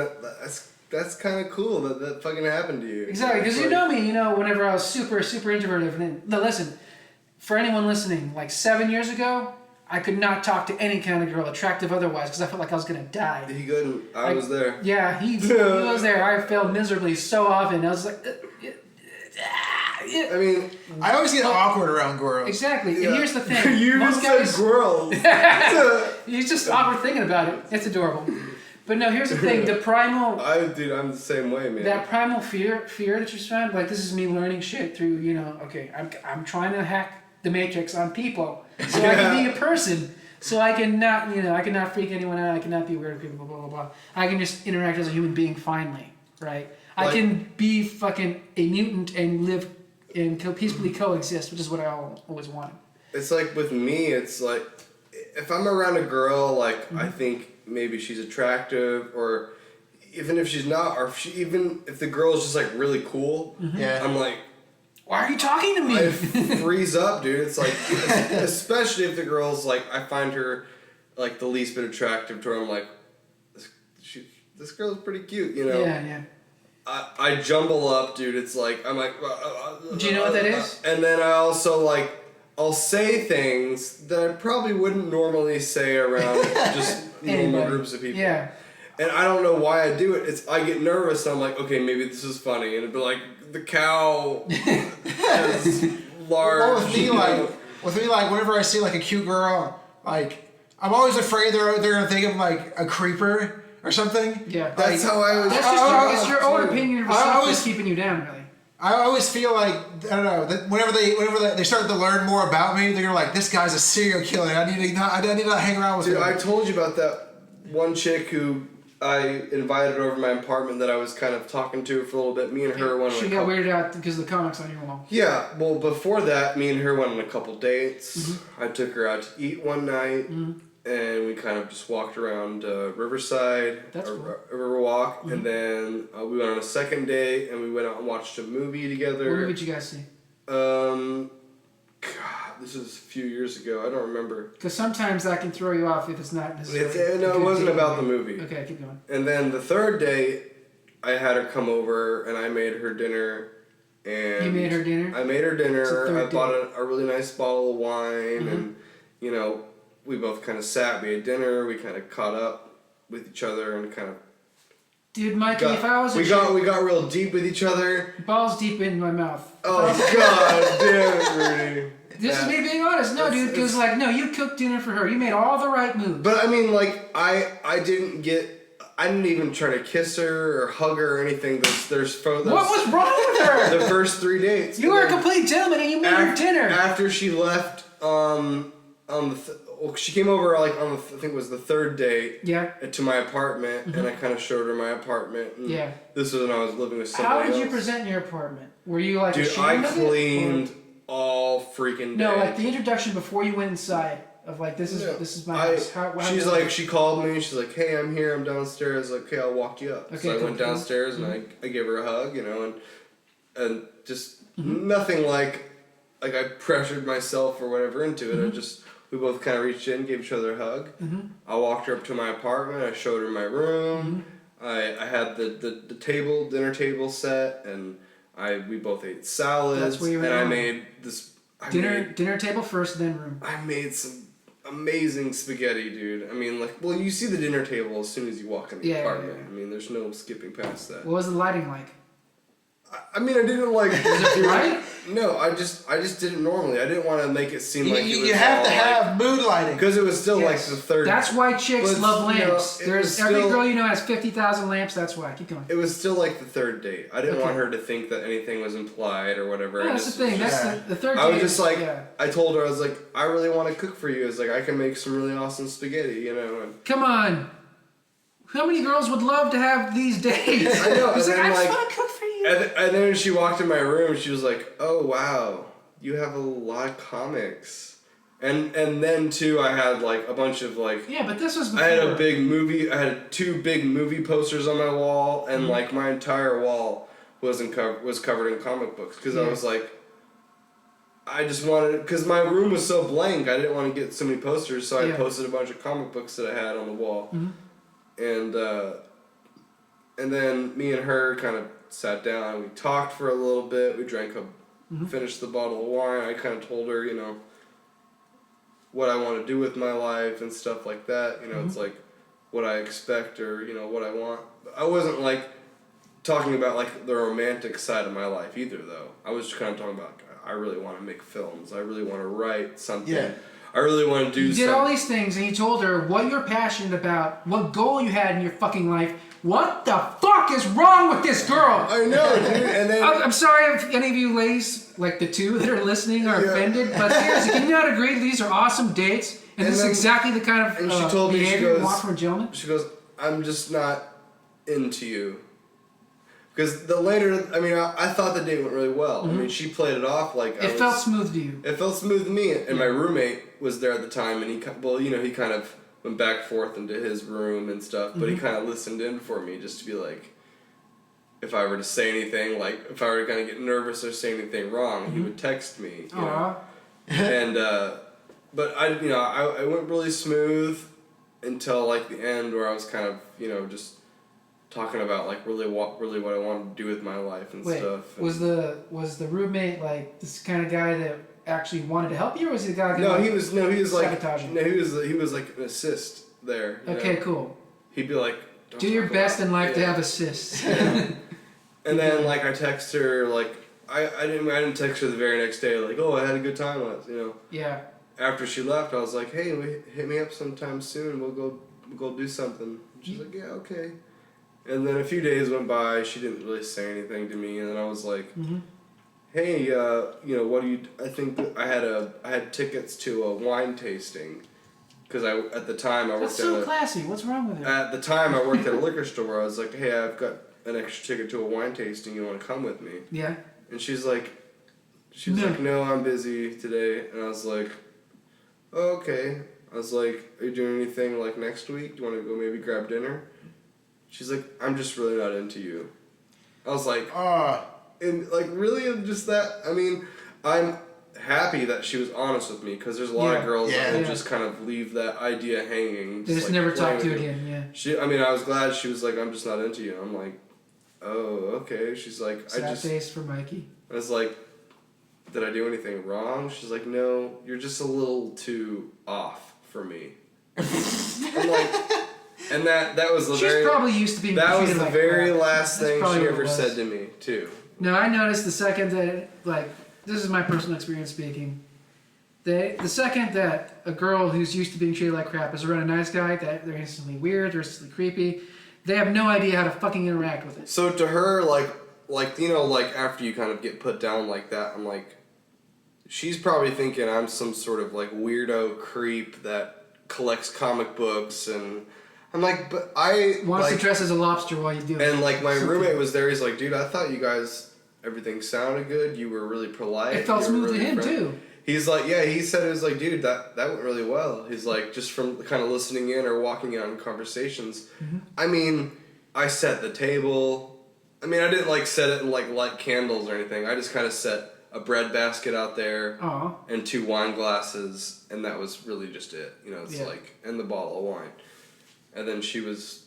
that's kind of cool that fucking happened to you. Exactly, because you know me. Whenever I was super, super introverted. No, listen. For anyone listening, like 7 years ago, I could not talk to any kind of girl, attractive otherwise, because I felt like I was gonna die. He couldn't. I was there. Yeah, he was there. I failed miserably so often. I was like, I mean, I always get awkward around girls. Exactly. Yeah. And here's the thing. You most just said girls. He's just awkward thinking about it. It's adorable. But no, here's the thing. The primal. Dude, I'm the same way, man. That primal fear that you're found. Like, this is me learning shit through. Okay, I'm trying to hack the matrix on people, so I can be a person. So I cannot, I cannot freak anyone out. I cannot be weird with people. Blah blah blah. I can just interact as a human being finally, right? I can be fucking a mutant and live and peacefully coexist, which is what I always wanted. It's like with me, it's like if I'm around a girl, like I think maybe she's attractive, or even if she's not, or even if the girl is just like really cool, I'm like, why are you talking to me? I freeze up, dude. It's like, especially if the girl's like, I find her like the least bit attractive to her. I'm like, this girl's pretty cute, Yeah. I jumble up, dude. It's like, I'm like, do you know what that is? And then I also I'll say things that I probably wouldn't normally say around just normal groups of people. Yeah. And I don't know why I do it. I get nervous and I'm like, okay, maybe this is funny. And it'd be like, the cow is large. Well, with me, whenever I see like a cute girl, like I'm always afraid they're gonna think I'm like a creeper or something. Yeah. That's how I was. That's just it's your own dude. opinion of I yourself always- that's keeping you down, really. I always feel like I don't know that whenever they start to learn more about me, they're gonna like this guy's a serial killer. I need to not hang around with Dude, him. I told you about that one chick who I invited over my apartment that I was kind of talking to for a little bit. Me and her went on She a got couple. weirded out because of the comics on your wall. Yeah, well, before that, me and her went on a couple dates. I took her out to eat one night, and we kind of just walked around Riverside, That's a cool. Riverwalk, and then we went on a second date, and we went out and watched a movie together. What movie did you guys see? God, this was a few years ago. I don't remember. Because sometimes that can throw you off if it's not necessarily. No, it wasn't about the movie. Okay, keep going. And then the third day, I had her come over, and I made her dinner. And You made her dinner? I made her It's the dinner. third I bought a really nice bottle of wine, and we both kind of sat. We had dinner. We kind of caught up with each other, and kind of Dude, Mikey, if I was a we chick, got real deep with each other. balls deep in my mouth. Oh God, damn it, Rudy. This is me being honest. No, dude, because you cooked dinner for her. You made all the right moves. But I mean, like, I didn't even try to kiss her or hug her or anything. There's What was wrong with her? the first 3 dates. You were a complete gentleman and you made her dinner. After she left, she came over like on I think it was the third date. Yeah. To my apartment, and I kind of showed her my apartment. And Yeah. This was when I was living with somebody How did you else. present your apartment? Were you like Dude, ashamed I of it, or- cleaned all freaking day. No, like the introduction before you went inside of like this is my house. How She's like, she called me. She's like, "Hey, I'm here. I'm downstairs." Like, "Okay, I'll walk you up." Okay, So I cool, went cool. downstairs and I gave her a hug, and just nothing like I pressured myself or whatever into it. We both kind of reached in, gave each other a hug. I walked her up to my apartment. I showed her my room. I had the dinner table set, and we both ate salads. That's where you and went I wrong. made this. dinner table first, then room. I made some amazing spaghetti, dude. I mean, you see the dinner table as soon as you walk in the apartment. Yeah. I mean, there's no skipping past that. What was the lighting like? I mean, I didn't like. Was it bright? No, I just did it normally. I didn't want to make it seem like it was you have all, to have mood lighting. because it was still Yes. like the third. That's why chicks But, love you know, lamps. it There's was every still- girl you know has 50,000 lamps. That's why. Keep going. It was still like the third date. I didn't Okay. want her to think that anything was implied or whatever. Yeah, I that's just the thing. was That's just- the third. I was date just is- like, yeah. I told her, I was like, I really want to cook for you. It's like, I can make some really awesome spaghetti, And Come on. How many girls would love to have these dates? I know, It's and like, then, I just like- want to cook for you. And then when she walked in my room, she was like, "Oh wow, you have a lot of comics." And then too, I had like a bunch of like. Yeah, but this was before. I had a big movie. I had 2 big movie posters on my wall, and like my entire wall was covered in comic books because I was like. I just wanted, because my room was so blank, I didn't want to get so many posters, so I posted a bunch of comic books that I had on the wall, and then me and her kind of sat down and we talked for a little bit. We drank finished the bottle of wine. I kind of told her, what I want to do with my life and stuff like that. It's like what I expect or what I want. I wasn't like talking about like the romantic side of my life either, though. I was just kind of talking about I really want to make films. I really want to write something. Yeah. I really want to do You something. did all these things and you told her what you're passionate about, what goal you had in your fucking life. What the fuck is wrong with this girl? I know, dude. And then I'm sorry if any of you ladies, like the 2 that are listening, are offended, but seriously, can you not agree these are awesome dates? And this is then- exactly the kind of and she told me, she behavior you goes- want from a gentleman? she goes, I'm just not into you. Because I thought the date went really well. I mean, she played it off like It felt smooth to you. It felt smooth to me, and my roommate was there at the time, and he kind of went back and forth into his room and stuff, but he kind of listened in for me just to be like, if I were to say anything, like if I were to kind of get nervous or say anything wrong, he would text me. You know? And but I went really smooth until like the end where I was kind of just talking about like really what I wanted to do with my life and Wait, stuff. was the roommate like this kind of guy that actually wanted to help you, or was he the guy? He was like sabotaging? no, he was like an assist there. Okay, cool. He'd be like, Do your best in life to have assists. And then like I text her like I didn't text her the very next day like, oh, I had a good time last, Yeah. after she left, I was like, hey, hit me up sometime soon. We'll go do something. She's like, yeah, okay. And then a few days went by. She didn't really say anything to me, and then I was like, hey, what do you? I think that I had tickets to a wine tasting, because at the time I worked That's so classy. What's wrong with it? At the time I worked at a liquor store. I was like, hey, I've got an extra ticket to a wine tasting. You want to come with me? Yeah. And she's like, no, I'm busy today. And I was like, oh, okay. I was like, are you doing anything like next week? Do you want to go maybe grab dinner? She's like, I'm just really not into you. I was like, and like really just that. I mean, I'm happy that she was honest with me, because there's a lot of girls that will just kind of leave that idea hanging. They just like, never talk to you again. Yeah. I was glad she was like, I'm just not into you. I'm like, oh, okay. She's like, Sad face for Mikey. I was like, did I do anything wrong? She's like, no, you're just a little too off for me. I'm like, and that was the She's probably used to being that was the like very crap. last That's thing probably she what it ever was. said to me too. No, I noticed the second that, like, this is my personal experience speaking. The second that a girl who's used to being treated like crap is around a nice guy, that they're instantly weird, they're instantly creepy. They have no idea how to fucking interact with it. So to her, like after you kind of get put down like that, I'm like, she's probably thinking I'm some sort of like weirdo creep that collects comic books, and I'm like, but I wants to dress as a lobster while you do it. And like my roommate was there. He's like, dude, I thought you guys, everything sounded good. You were really polite. It felt smooth really to him friendly. too. He's like, yeah. He said it was like, dude, that went really well. He's like, just from kind of listening in or walking in on conversations. I mean, I set the table. I mean, I didn't like set it and like light candles or anything. I just kind of set a bread basket out there and 2 wine glasses, and that was really just it. It's like, and the bottle of wine. And then she was,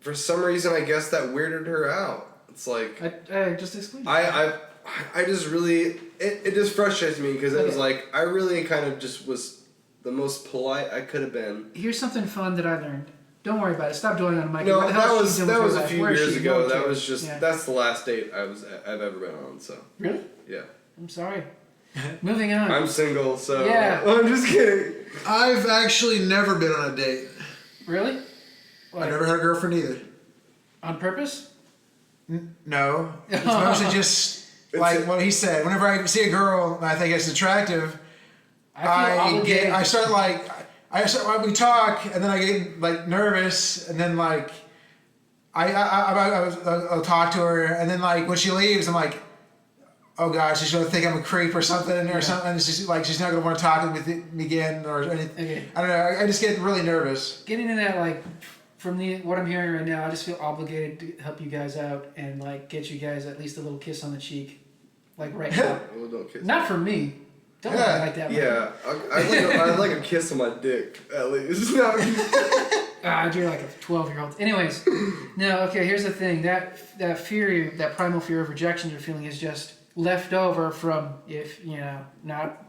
for some reason, I guess that weirded her out. It's like I just excluded. I just really it just frustrates me, because it was like I really kind of just was the most polite I could have been. Here's something fun that I learned. Don't worry about it. Stop dwelling on Mikey. No, What the hell that is she doing was with her a life? few Where is years she? ago. No That care. was just that's the last date I've ever been on. So Really? yeah. I'm sorry. Moving on. I'm single, so Yeah. I'm just kidding. I've actually never been on a date. Really? I never had a girlfriend either. On purpose? No. It's mostly just like what he said. Whenever I see a girl and I think it's attractive, I start like we talk, and then I get like nervous, and then like I'll talk to her, and then like when she leaves, I'm like, oh gosh, she's gonna think I'm a creep or something, or something. And she's not gonna want to talk with me again or anything. Okay. I don't know. I just get really nervous. Getting into that, like, from what I'm hearing right now, I just feel obligated to help you guys out and like get you guys at least a little kiss on the cheek, like right now. Well, don't kiss. Not from me. Don't look like that. Yeah, I'd like a kiss on my dick at least. You're like a 12-year-old. Anyways, no. Okay, here's the thing. That fear, that primal fear of rejection you're feeling, is just left over from not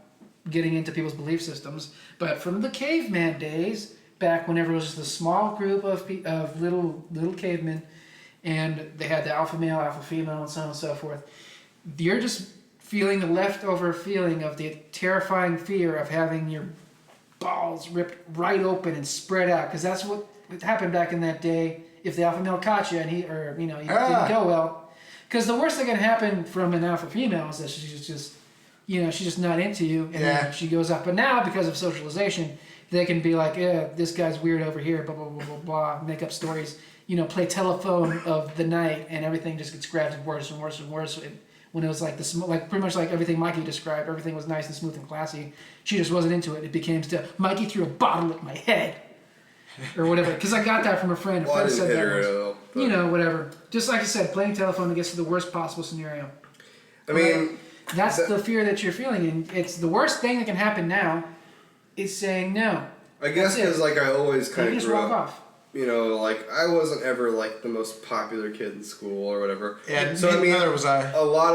getting into people's belief systems, but from the caveman days, back whenever it was just a small group of little cavemen, and they had the alpha male, alpha female, and so on and so forth. You're just feeling the leftover feeling of the terrifying fear of having your balls ripped right open and spread out, because that's what happened back in that day. If the alpha male caught you and he didn't go well, because the worst that can happen from an alpha female is that she's just not into you, and then she goes up. But now, because of socialization, they can be like, yeah, this guy's weird over here, blah blah blah blah blah, make up stories, play telephone of the night, and everything just gets grabbed worse and worse and worse. When it was like pretty much like everything Mikey described, everything was nice and smooth and classy. She just wasn't into it. It became Mikey threw a bottle at my head, or whatever. Because I got that from a friend. Well, I didn't hit her at all. But Whatever. Just like I said, playing telephone gets to the worst possible scenario. I mean, that's the fear that you're feeling, and it's the worst thing that can happen now. Is saying no. I guess because like I always kind of just grew walk up. off. Like I wasn't ever like the most popular kid in school or whatever. Yeah, so neither was I. A lot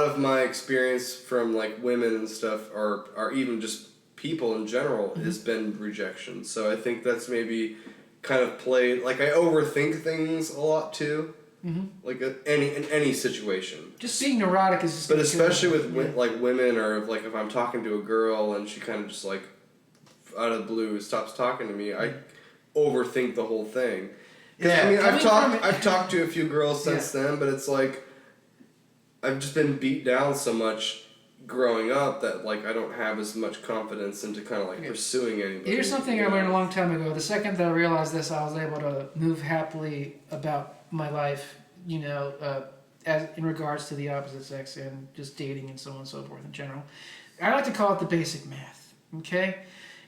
of my experience from like women and stuff, or even just people in general, has been rejection. So I think that's maybe kind of played. Like I overthink things a lot too. Like in any situation. Just being neurotic is just. But especially with like women, or like if I'm talking to a girl and she kind of just like out of the blue stops talking to me, I overthink the whole thing. Yeah. I mean, I've talked to a few girls since then, but it's like I've just been beat down so much growing up that like I don't have as much confidence into kind of like pursuing anybody. Here's something I learned a long time ago. The second that I realized this, I was able to move happily about my life, as in regards to the opposite sex and just dating and so on and so forth in general. I like to call it the basic math. Okay?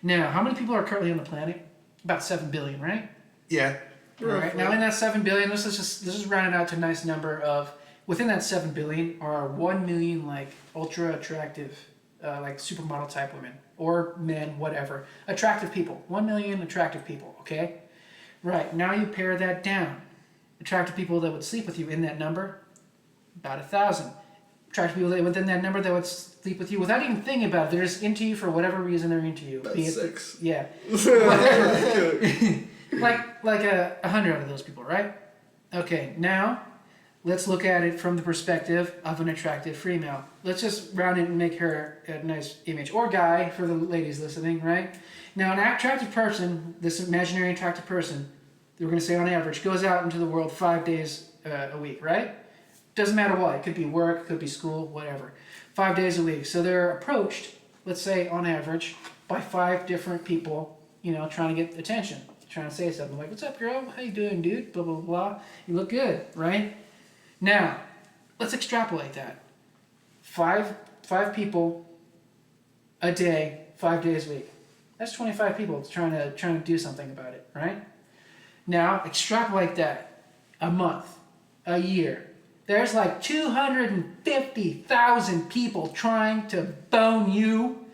Now, how many people are currently on the planet? About 7 billion, right? Yeah. All right. Now, in that 7 billion, let's just round it out to a nice number of, within that 7 billion are 1 million like ultra attractive, like supermodel type women or men, whatever. Attractive people. 1 million attractive people, okay? Right. Now you pare that down. Attractive people that would sleep with you in that number, about 1,000. Attractive people that within that number that would sleep with you without even thinking about it. They're just into you for whatever reason they're into you. About 6. Yeah. like 100 out of those people, right? Okay, now let's look at it from the perspective of an attractive female. Let's just round it and make her a nice image. Or guy, for the ladies listening, right? Now, an attractive person, this imaginary attractive person, we're going to say on average, goes out into the world 5 days a week, right? Doesn't matter what. It could be work, it could be school, whatever. 5 days a week. So they're approached, let's say on average, by 5 different people, trying to get attention, trying to say something like, "What's up, girl? How you doing, dude? Blah, blah, blah. You look good," right? Now, let's extrapolate that. Five people a day, 5 days a week. That's 25 people trying to do something about it, right? Now, extrapolate that a month, a year. There's like 250,000 people trying to bone you,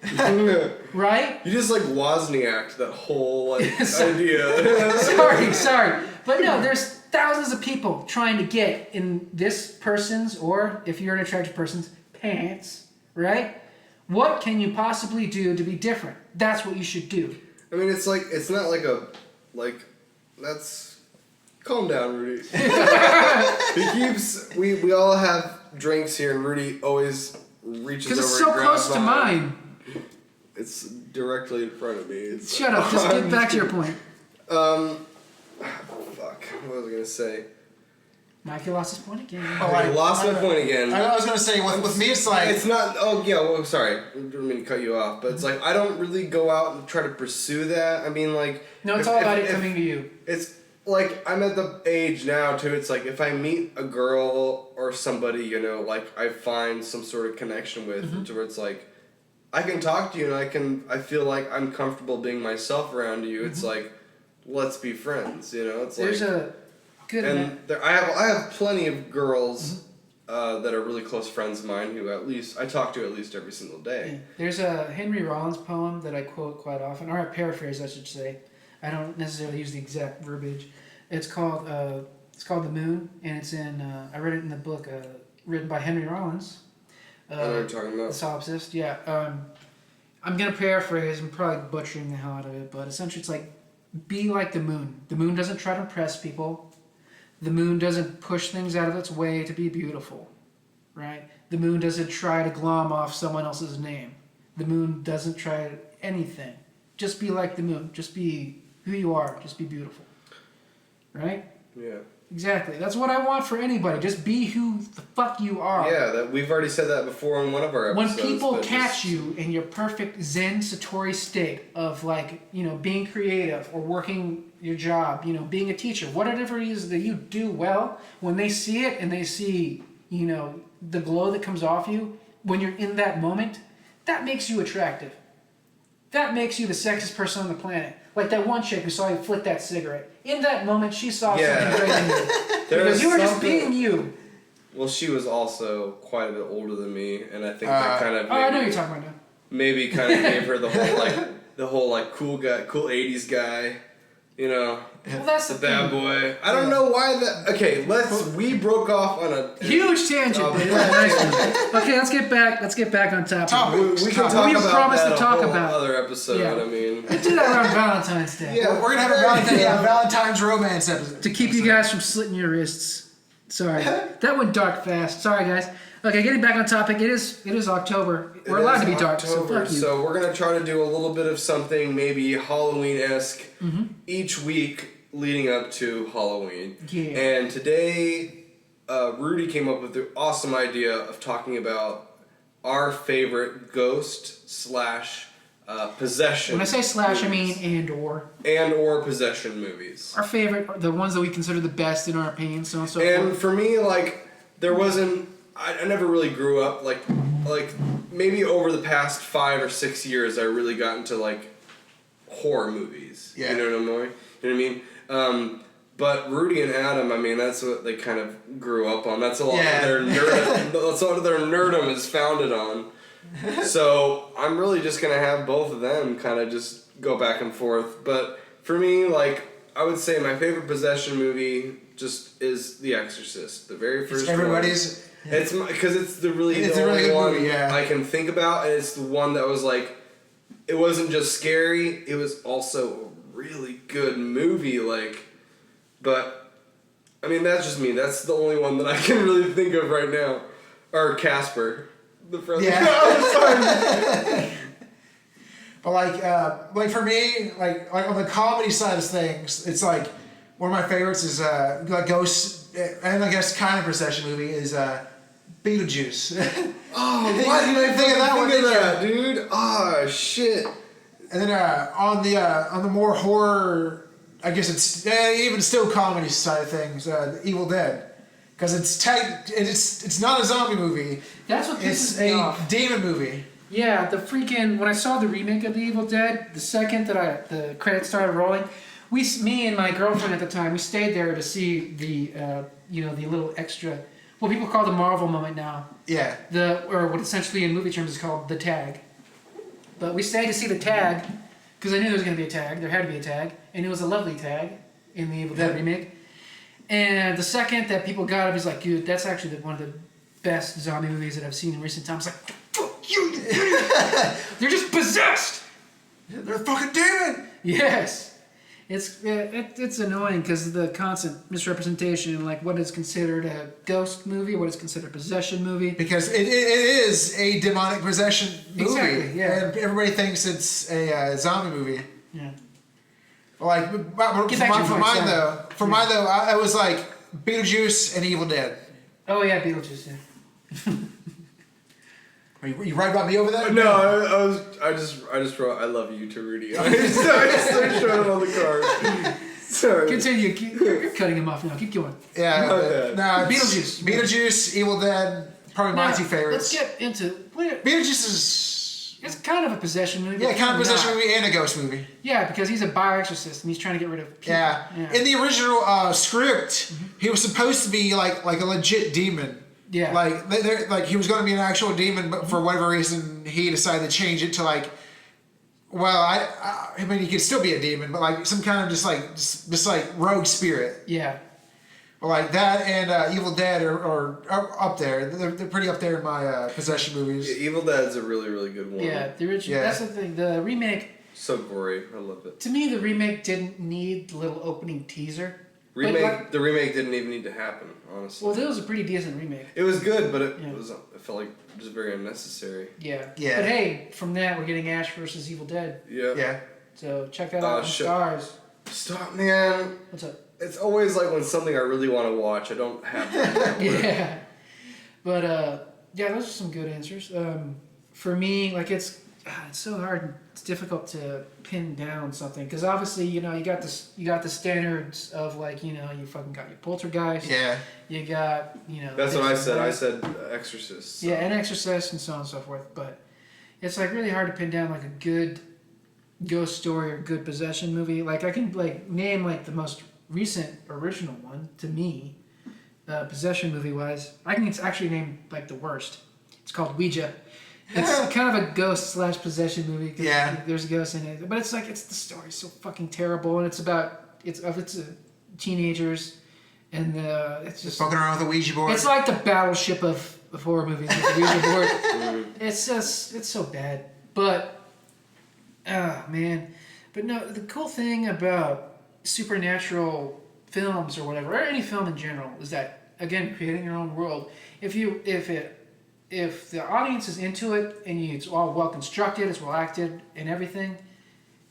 right? You just like Wozniak'd that whole like idea. Sorry. But no, there's thousands of people trying to get in this person's, or if you're an attractive person's, pants, right? What can you possibly do to be different? That's what you should do. I mean, it's not that's... Calm down, Rudy. We all have drinks here, and Rudy always reaches over because it's and so grabs close to mine. mine. It's directly in front of me. Shut up. Just get back to your point. Fuck. What was I gonna say? Mikey lost his point again. I lost my point again. I was going to say, with me, it's like... It's not... Oh, yeah, well, sorry. I didn't mean to cut you off. But it's like, I don't really go out and try to pursue that. I mean, like... No, it's all about it coming to you. It's... Like, I'm at the age now, too, it's like, if I meet a girl or somebody, like, I find some sort of connection with, to where it's like, I can talk to you and I feel like I'm comfortable being myself around you. It's like, let's be friends, It's There's like... a good... And I have plenty of girls that are really close friends of mine who I talk to at least every single day. Yeah. There's a Henry Rollins poem that I quote quite often, or I paraphrase, I should say. I don't necessarily use the exact verbiage. It's called The Moon, and it's in. I read it in the book written by Henry Rollins. I know what you're talking about. The solipsist, yeah. I'm gonna paraphrase. I'm probably butchering the hell out of it, but essentially it's like, be like the moon. The moon doesn't try to impress people. The moon doesn't push things out of its way to be beautiful, right? The moon doesn't try to glom off someone else's name. The moon doesn't try anything. Just be like the moon. Just be who you are. Just be beautiful. Right? Yeah. Exactly. That's what I want for anybody. Just be who the fuck you are. Yeah, we've already said that before in one of our episodes. When people catch you in your perfect Zen Satori state of being creative or working your job, being a teacher, whatever it is that you do well, when they see it and they see, the glow that comes off you when you're in that moment, that makes you attractive. That makes you the sexiest person on the planet. Like that one chick who saw you flick that cigarette. In that moment, she saw something great in you. Because you were just being you. Well, she was also quite a bit older than me, and I think that kind of... I know you're talking about now. Maybe kind of gave her the whole cool guy, cool 80s guy, Well, that's the bad boy. I don't know why that... Okay, we broke off on a... Huge tangent. Okay, let's get back on topic. We can talk about promised that to talk a whole about. other episode, Yeah. I mean... We do that around Valentine's Day. Yeah, We're going to have a Valentine's romance episode. To keep you guys from slitting your wrists. Sorry. That went dark fast. Sorry, guys. Okay, getting back on topic. It is October. We're It allowed is to be dark, October, so fuck you. so we're gonna try to do a little bit of something maybe Halloween-esque each week leading up to Halloween. Yeah. And today, Rudy came up with the awesome idea of talking about our favorite ghost slash possession. When I say slash, I mean movies. and or possession movies. our favorite, the ones that we consider the best in our opinion, so on and so And forth. for me, like, there wasn't. I never really grew up like maybe over the past 5 or 6 years I really got into like horror movies. Yeah. You know what I mean? But Rudy and Adam, I mean, that's what they kind of grew up on. That's a lot of their nerd. That's what their nerdum is founded on. So I'm really just gonna have both of them kind of just go back and forth. But for me, like, I would say my favorite possession movie just is The Exorcist, the very first. Everybody's. One. It's because it's the It's the a really only good one movie, yeah. I can think about, and it's the one that was like, it wasn't just scary; it was also a really good movie. Like, but I mean, that's just me. That's the only one that I can really think of right now. Or Casper, the friend. Yeah. But like for me, like on the comedy side of things, it's like one of my favorites is like ghost, and I guess kind of possession movie is Beetlejuice. Oh, why did I think of that one, dude? Oh shit. And then on the more horror, I guess it's even still comedy side of things, The Evil Dead, because it's not a zombie movie. That's what It's pisses me a off. demon movie. Yeah, the freaking when I saw the remake of The Evil Dead, the second that the credits started rolling, me and my girlfriend at the time, we stayed there to see the the little extra, what people call the Marvel moment now, Yeah. or what essentially in movie terms is called the tag. But we stayed to see the tag because I knew there was going to be a tag. There had to be a tag, and it was a lovely tag in the Evil Dead remake. And the second that people got it, he's like, dude, that's actually one of the best zombie movies that I've seen in recent times. Like, fuck you! They're just possessed. They're a fucking demon. Yes, it's annoying because of the constant misrepresentation, like what is considered a ghost movie, what is considered a possession movie. Because it is a demonic possession movie. Exactly, yeah. And everybody thinks it's a zombie movie. Yeah. Like, for mine though, I was like Beetlejuice and Evil Dead. Oh yeah, Beetlejuice. Yeah. Are you right about me over there? No, I just wrote I love you to Rudy. I just showed him on the card. Sorry. Continue. You're cutting him off now. Keep going. Yeah. Okay. No, Beetlejuice. Evil Dead, probably my two favorites. Let's get into Beetlejuice is it's kind of a possession movie. kind of but possession not. movie and a ghost movie. Yeah, because he's a bioexorcist and he's trying to get rid of people. Yeah. In the original script, he was supposed to be like a legit demon. Yeah. Like he was going to be an actual demon, but for whatever reason, he decided to change it to like. Well, I mean, he could still be a demon, but like some kind of just like rogue spirit. Yeah. But like that and Evil Dead are up there. They're pretty up there in my possession movies. Yeah, Evil Dead's a really, really good one. Yeah, the original. Yeah. That's the thing. The remake. So gory. I love it. To me, the remake didn't need the little opening teaser. The remake didn't even need to happen, honestly. Well, it was a pretty decent remake. It was good, but it Yeah. was. I felt like it was very unnecessary. Yeah. Yeah. But hey, from that we're getting Ash versus Evil Dead. Yeah. Yeah. So check that out on shit. Stars. Stop, man. What's up? It's always like when something I really want to watch, I don't have that. Yeah. But yeah, those are some good answers. For me, like it's so hard. It's difficult to pin down something because obviously you got the standards of like you fucking got your Poltergeist. Yeah. You got That's what I this said. and I that. said Exorcist. So. Yeah, and Exorcist and so on and so forth. But it's like really hard to pin down like a good ghost story or good possession movie. Like I can like name like the most recent original one to me, possession movie wise. I can actually name like the worst. It's called Ouija. It's kind of a ghost / possession movie. 'Cause Yeah. there's a ghost in it, but it's the story's so fucking terrible, and it's teenagers, and it's just Fucking around with a Ouija board. it's like the battleship of horror movies with the Ouija board. It's so bad, but man, but no, the cool thing about supernatural films or whatever, or any film in general, is that again creating your own world. If if the audience is into it and it's all well constructed, it's well acted and everything,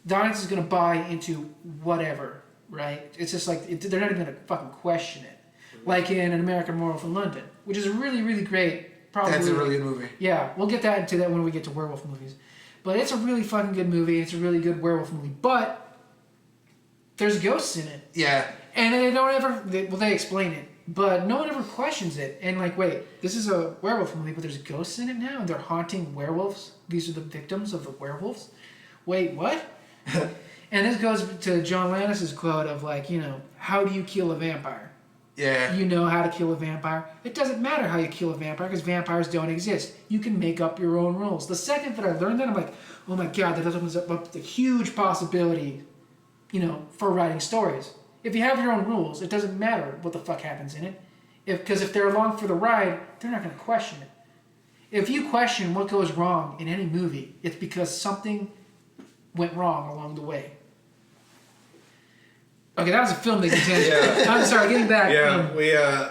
the audience is gonna buy into whatever, right? It's just like they're not even gonna fucking question it. Like in An American Werewolf in London, which is a really, really great. Probably That's a really good movie. Yeah, we'll get into that when we get to werewolf movies. But it's a really fucking good movie. It's a really good werewolf movie. But there's ghosts in it. Yeah. And they don't ever... They explain it. But no one ever questions it. And like, wait, this is a werewolf movie, but there's ghosts in it now? And they're haunting werewolves? These are the victims of the werewolves? Wait, what? And this goes to John Landis's quote of like, you know, how do you kill a vampire? Yeah. You know how to kill a vampire. It doesn't matter how you kill a vampire because vampires don't exist. You can make up your own rules. The second that I learned that, I'm like, oh my god, that opens up the huge possibility, you know, for writing stories. If you have your own rules, it doesn't matter what the fuck happens in it. Because if they're along for the ride, they're not going to question it. If you question what goes wrong in any movie, it's because something went wrong along the way. Okay, that was a film making tangent. Yeah. I'm sorry, getting back. Yeah,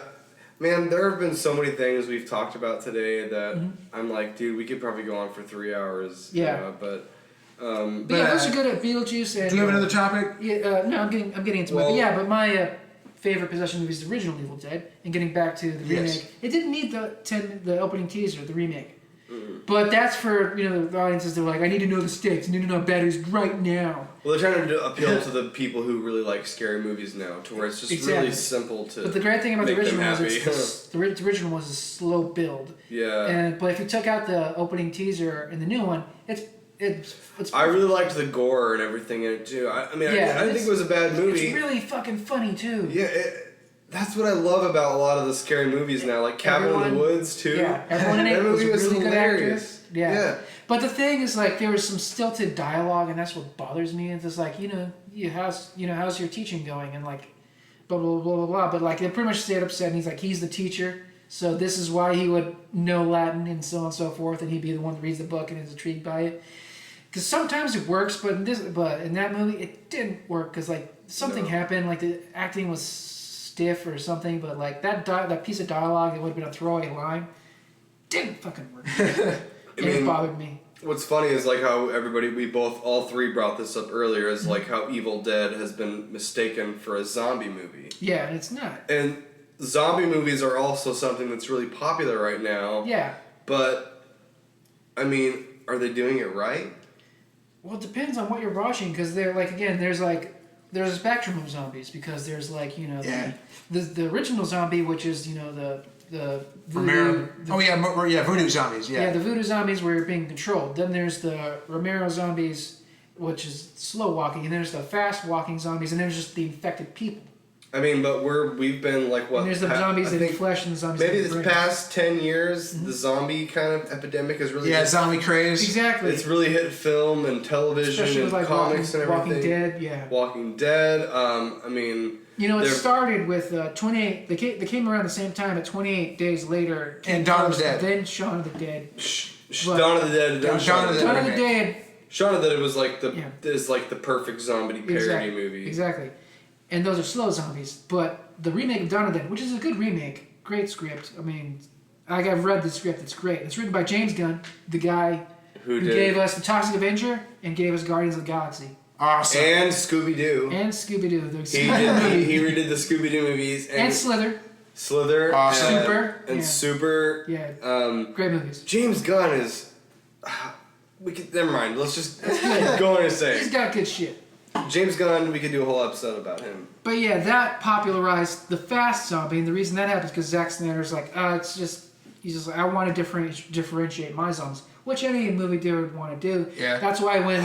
man, there have been so many things we've talked about today that I'm like, dude, we could probably go on for 3 hours. Yeah. You know, but yeah, those are good at Beetlejuice. And, Do you have another topic? Yeah, no, I'm getting into it. But yeah, but my favorite possession movie is the original Evil Dead. And getting back to the remake, it didn't need the opening teaser, the remake. But that's for, you know, the audiences that are like, I need to know the stakes. I need to know how bad it is right now. Well, they're trying to appeal to the people who really like scary movies now, to where it's just really simple to. But the great thing about the make them original was happy. the original was a slow build. Yeah. But if you took out the opening teaser in the new one, it's. I really liked the gore and everything in it too. I mean, Yeah, I think it was a bad movie. It's really fucking funny too. Yeah. That's what I love about a lot of the scary movies now, like Cabin in the Woods too. Yeah, everyone in it that was movie was really hilarious. good actors. Yeah. But the thing is, like, there was some stilted dialogue, and that's what bothers me. It's just like, how's your teaching going, and like, blah blah blah blah blah. But like, they pretty much stayed upset, and he's like, he's the teacher, so this is why he would know Latin and so on and so forth, and he'd be the one that reads the book and is intrigued by it. Because sometimes it works, but in that movie, it didn't work because like something happened, like the acting was stiff or something, but like that piece of dialogue that would have been a throwaway line didn't fucking work. It bothered me. What's funny is like how all three brought this up earlier, is like how Evil Dead has been mistaken for a zombie movie. Yeah, and it's not. And zombie movies are also something that's really popular right now. Yeah. But, I mean, are they doing it right? Well, it depends on what you're watching, because they're like, again, there's a spectrum of zombies, because there's like, you know, the original zombie, which is, you know, the voodoo, voodoo zombies. Yeah, the voodoo zombies where you're being controlled. Then there's the Romero zombies, which is slow walking, and there's the fast walking zombies, and there's just the infected people. I mean, but we've been like what? And there's the zombies that eat flesh and the zombies maybe that eat this past 10 years, the zombie kind of epidemic has really zombie craze. Exactly. It's really hit film and television and like comics and everything. Walking Dead, yeah. Walking Dead. I mean, you know, it started with 28. They came around the same time. At 28 days later, and Dawn of the Dead. Then Shaun of the Dead. Dawn of the Dead. Shaun of the Dead. Shaun of the Dead was like the perfect zombie parody movie. Exactly. And those are slow zombies. But the remake of Dawn of the Dead, which is a good remake, great script. I mean, I've read the script. It's great. It's written by James Gunn, the guy who gave us The Toxic Avenger and gave us Guardians of the Galaxy. Awesome. And Scooby-Doo. He redid the Scooby-Doo movies. And Slither. Awesome. Super. Super. Yeah. Great movies. James Gunn is... never mind. Let's go on and say he's got good shit. James Gunn, we could do a whole episode about him. But yeah, that popularized the fast zombie, and the reason that happens is because Zack Snyder's like, he's just like, I want to differentiate my zombies, which any movie dude would want to do. Yeah. That's why when,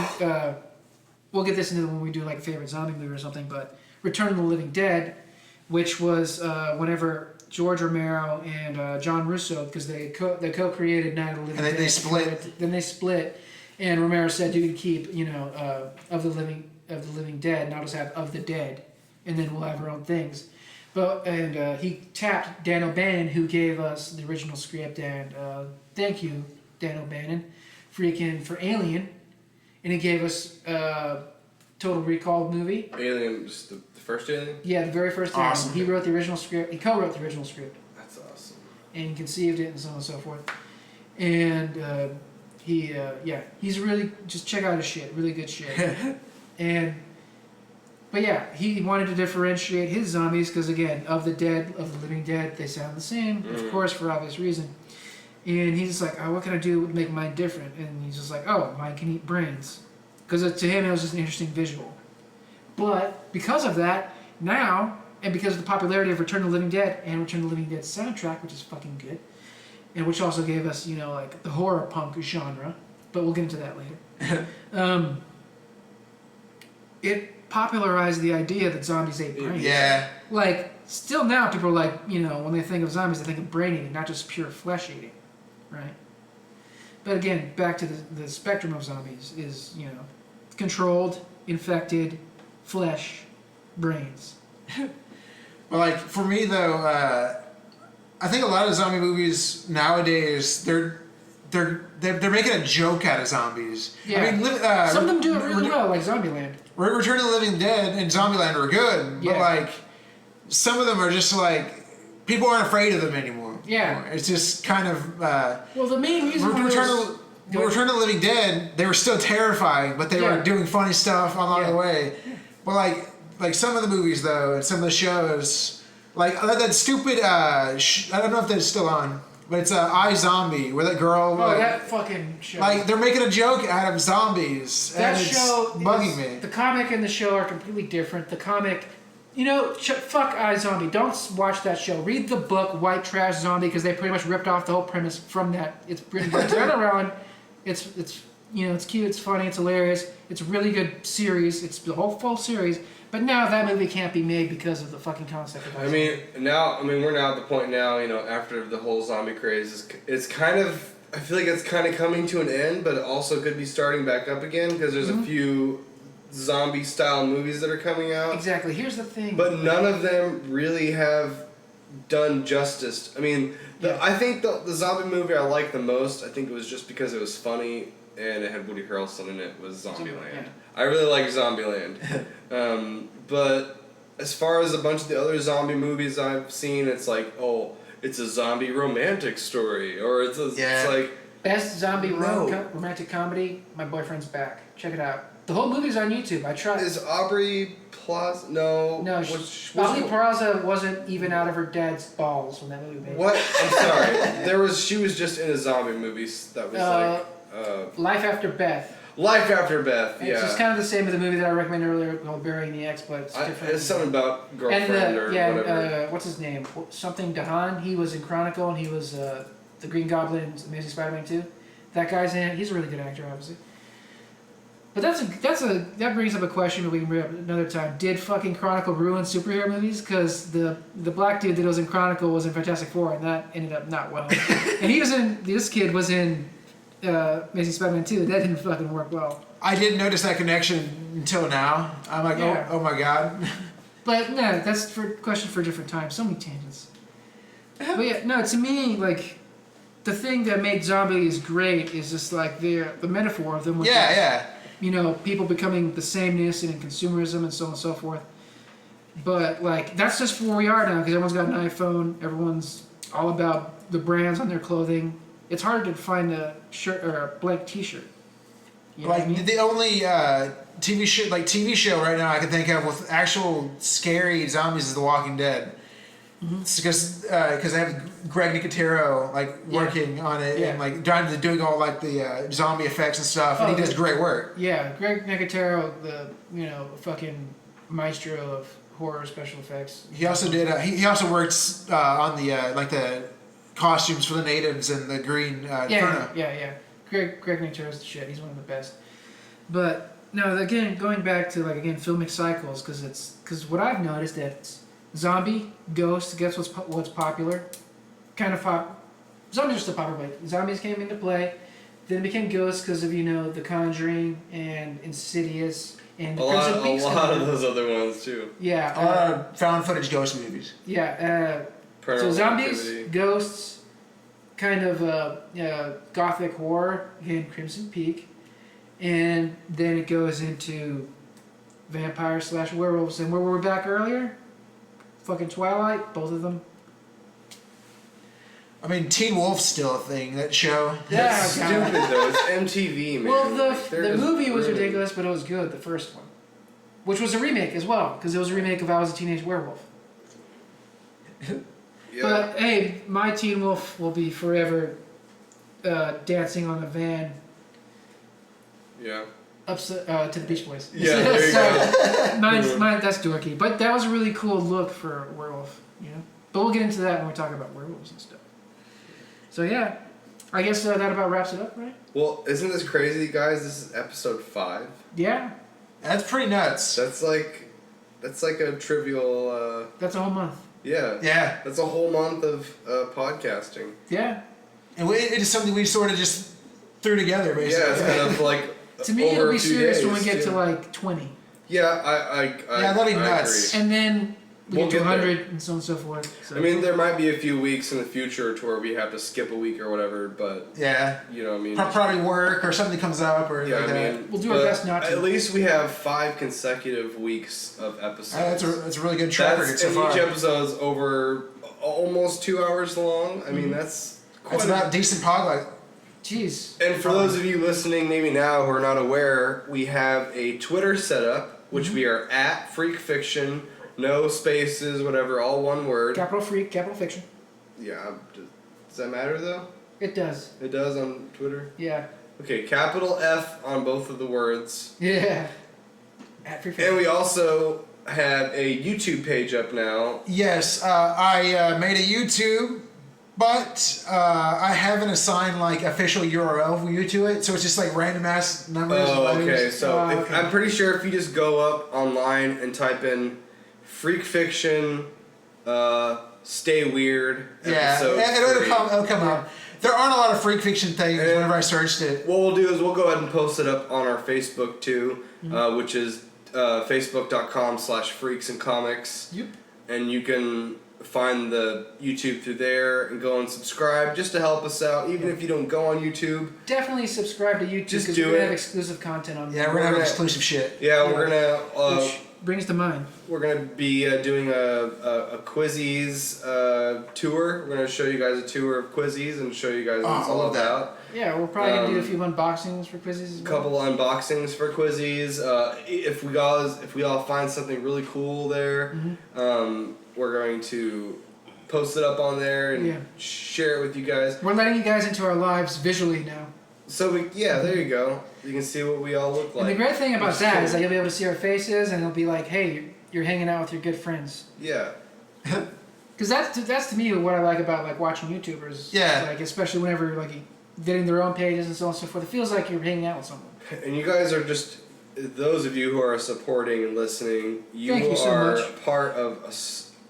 we'll get this into when we do like a favorite zombie movie or something, but Return of the Living Dead, which was whenever George Romero and John Russo, because they co-created Night of the Living Dead. And then they split. Then they split, and Romero said you can keep, you know, of the Living Dead, not just have of the Dead, and then we'll have our own things. And he tapped Dan O'Bannon, who gave us the original script, and thank you, Dan O'Bannon, for Alien, and he gave us Total Recall movie. Alien, just the first Alien? Yeah, the very first awesome. Alien. He wrote the original script. He co-wrote the original script. That's awesome. And conceived it, and so on and so forth. and he's really, just check out his shit, really good shit. But yeah, he wanted to differentiate his zombies because, again, of the living dead, they sound the same, of course, for obvious reason. And he's just like, oh, what can I do to make mine different? And he's just like, oh, mine can eat brains. Because to him, it was just an interesting visual. But because of that, now, and because of the popularity of Return of the Living Dead and Return of the Living Dead soundtrack, which is fucking good, and which also gave us, like the horror punk genre, but we'll get into that later. It popularized the idea that zombies ate brains. Yeah. Like, still now people are like, when they think of zombies, they think of brain eating, not just pure flesh eating, right? But again, back to the spectrum of zombies is, controlled, infected, flesh, brains. Well, like, for me, though, I think a lot of zombie movies nowadays, they're making a joke out of zombies. Yeah. I mean, some of them do it really well, like Zombieland. Return of the Living Dead and Zombieland are good, but like some of them are just like people aren't afraid of them anymore. Yeah, it's just kind of. Well, the main reason Return of the Living Dead, they were still terrifying, but they were doing funny stuff along the way. But like some of the movies though, and some of the shows, like that stupid. I don't know if that's still on. But it's iZombie, where that girl. Oh, that fucking show. Like, they're making a joke out of zombies. That and it's show bugging me. The comic and the show are completely different. The comic, fuck iZombie. Don't watch that show. Read the book, White Trash Zombie, because they pretty much ripped off the whole premise from that. It's pretty much turned around. It's cute, it's funny, it's hilarious. It's a really good series. It's the whole full series. But now that movie can't be made because of the fucking concept of it. We're now at the point now, after the whole zombie craze, it's kind of, I feel like it's kind of coming to an end, but it also could be starting back up again because there's a few zombie-style movies that are coming out. Exactly. Here's the thing. But none of them really have done justice. I mean, I think the zombie movie I like the most, I think it was just because it was funny and it had Woody Harrelson in it, was Zombieland. Yeah. I really like Zombieland. But as far as a bunch of the other zombie movies I've seen, it's like, oh, it's a zombie romantic story, or it's like best zombie romantic comedy. My Boyfriend's Back. Check it out. The whole movie's on YouTube. I tried. Is Aubrey Plaza? No. Aubrey Plaza wasn't even out of her dad's balls when that movie made. What? I'm sorry. She was just in a zombie movie that was Life After Beth. Life After Beth, yeah. It's just kind of the same as the movie that I recommended earlier called Burying the Ex, but it's different. It's something about girlfriend or whatever. What's his name? Something Dahan. He was in Chronicle, and he was the Green Goblin in Amazing Spider-Man 2. That guy's in it. He's a really good actor, obviously. But that brings up a question that we can bring up another time. Did fucking Chronicle ruin superhero movies? Because the black dude that was in Chronicle was in Fantastic Four, and that ended up not well. And this kid was in Amazing Spider-Man 2. That didn't fucking work well. I didn't notice that connection until now. I'm like, oh my god. But no, that's a question for a different time. So many tangents. But yeah, no, to me, like, the thing that made zombies great is just like the metaphor of them. With people becoming the sameness and in consumerism and so on and so forth. But like, that's just where we are now because everyone's got an iPhone. Everyone's all about the brands on their clothing. It's hard to find a shirt or a blank T-shirt. You know like what I mean? the only TV show right now I can think of with actual scary zombies is The Walking Dead. Mm-hmm. It's because they have Greg Nicotero working on it and like doing all like the zombie effects and stuff, and he does great work. Yeah, Greg Nicotero, the fucking maestro of horror special effects. He also did. He also works on the the costumes for the natives and the green Inferno. Yeah. Greg Nicotero's the shit. He's one of the best. But no, again, going back to filmic cycles, because what I've noticed that zombie, ghost, guess what's popular? Kind of zombies are still popular. But zombies came into play, then it became ghosts because of The Conjuring and Insidious and a lot of those other ones too. Yeah, a lot of found footage ghost movies. Yeah. So zombies, ghosts, kind of gothic horror, again, Crimson Peak, and then it goes into vampire/werewolves. And where were we back earlier? Fucking Twilight, both of them. I mean, Teen Wolf's still a thing, that show. Yeah, It's God. stupid though. It's MTV, man. Well, Like, they're the just movie was ruining- ridiculous, but it was good, the first one. Which was a remake as well, because it was a remake of I Was a Teenage Werewolf. Yeah. But hey, my Teen Wolf will be forever dancing on the van Yeah. to the Beach Boys. Yeah, there you So, mine, that's dorky. But that was a really cool look for a werewolf, you know? But we'll get into that when we talk about werewolves and stuff. So yeah, I guess that about wraps it up, right? Well, isn't this crazy, guys? This is episode 5. Yeah, That's pretty nuts. That's like a trivial. that's a whole month. Yeah. Yeah. That's a whole month of podcasting. Yeah. And it is something we sort of just threw together, basically. Yeah, it's kind of like. To me, over it'll be 2 serious when we days, get to too. like 20. Yeah, I Yeah, that'd be nuts. agree. And then we We'll get to get there. 100 and so on and so forth. So. I mean, there might be a few weeks in the future to where we have to skip a week or whatever, but Yeah. you know what I mean. Probably work or something comes up or Yeah, like I that. mean, We'll do our but best not to. At least we have 5 consecutive weeks of episodes. That's a really good track record so and far. each episode's over almost 2 hours long. I mean, that's quite. That's about decent pod. Jeez. And for those of you listening, maybe now who are not aware, we have a Twitter setup, which we are at Freak Fiction, no spaces, whatever, all one word. Capital Freak, capital Fiction. Yeah, does that matter though? It does. It does on Twitter. Yeah. Okay, capital F on both of the words. Yeah. At Freak And Fiction. we also have a YouTube page up now. Yes, I made a YouTube, but I haven't assigned like official URL for you to it, so it's just like random ass numbers. and Oh, letters. okay. So okay. I'm pretty sure if you just go up online and type in Freak Fiction, Stay Weird, Yeah, episode it'll 3. come up. There aren't a lot of freak fiction things And- whenever I searched it. What we'll do is we'll go ahead and post it up on our Facebook too, which is facebook.com/freaksandcomics. Yep. And you can find the YouTube through there and go and subscribe just to help us out. Even if you don't go on YouTube, Definitely subscribe to YouTube Just because do we're going to it. have exclusive content on Yeah, we're gonna have exclusive shit. yeah, we're gonna Which brings to mind. be doing a Quizzies tour. We're gonna show you guys a tour of Quizzies and show you guys what it's I all love that. about. Yeah, we're probably going to do a few unboxings for quizzes as well. Couple unboxings for Quizzies. If we all find something really cool there, we're going to post it up on there and Yeah. share it with you guys. We're letting you guys into our lives visually now. So there you go. You can see what we all look like. And the great thing about Which is that cool. is that you'll be able to see our faces and it'll be like, hey, you're hanging out with your good friends. Yeah. Because that's to me what I like about like watching YouTubers. Yeah. Like especially whenever like getting their own pages and so on and so forth. It feels like you're hanging out with someone. And you guys are just those of you who are supporting and listening. You Thank you so are much. part of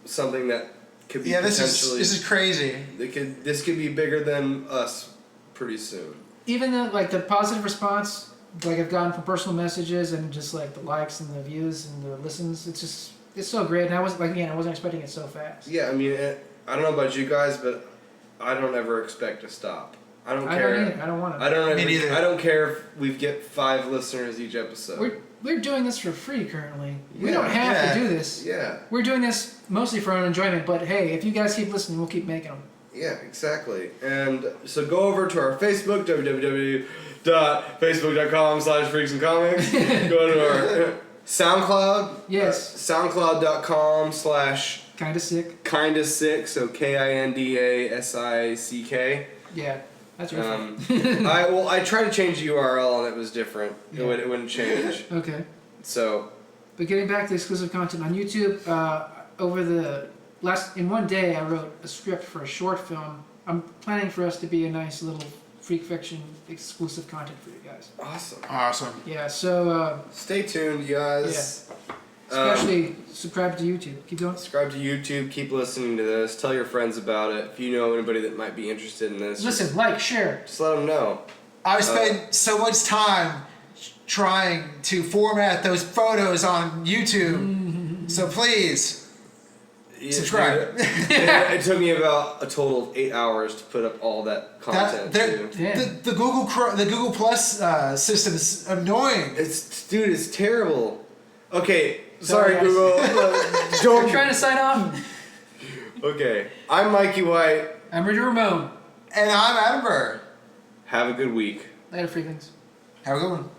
something that could be Yeah, this potentially. is crazy. This could be bigger than us pretty soon. Even the positive response like I've gotten from personal messages and just like the likes and the views and the listens, it's so great. And I wasn't expecting it so fast. Yeah, I mean, I don't know about you guys, but I don't ever expect to stop. I don't care. don't either. I don't want to. Me neither. I don't care if we get 5 listeners each episode. We're doing this for free currently. We Yeah. don't have Yeah. to do this. Yeah, We're doing this mostly for our own enjoyment, but hey, if you guys keep listening, we'll keep making them. yeah, exactly. And so go over to our Facebook, www.facebook.com/freaksandcomics. Go to our SoundCloud. Yes. SoundCloud.com/kinda Kinda sick. sick. So KINDASICK. Yeah, that's your fault. I tried to change the URL and it was different. Yeah. It wouldn't change. Okay. So But getting back to exclusive content on YouTube, in one day I wrote a script for a short film. I'm planning for us to be a nice little freak fiction exclusive content for you guys. awesome. Yeah, so Stay tuned, you guys. especially subscribe to YouTube. Keep going. Subscribe to YouTube. Keep listening to this. Tell your friends about it. If you know anybody that might be interested in this, Listen, like, share. just let them know. I spent so much time trying to format those photos on YouTube. So please subscribe. It took me about a total of 8 hours to put up all that content. too. The Google Plus system is annoying. It's terrible. Okay, Sorry, sorry guys. Google. We're trying to sign off. Okay, I'm Mikey White. I'm Rudy Ramone. And I'm Adam Burr. Have a good week. Later, freaklings. Have a good one.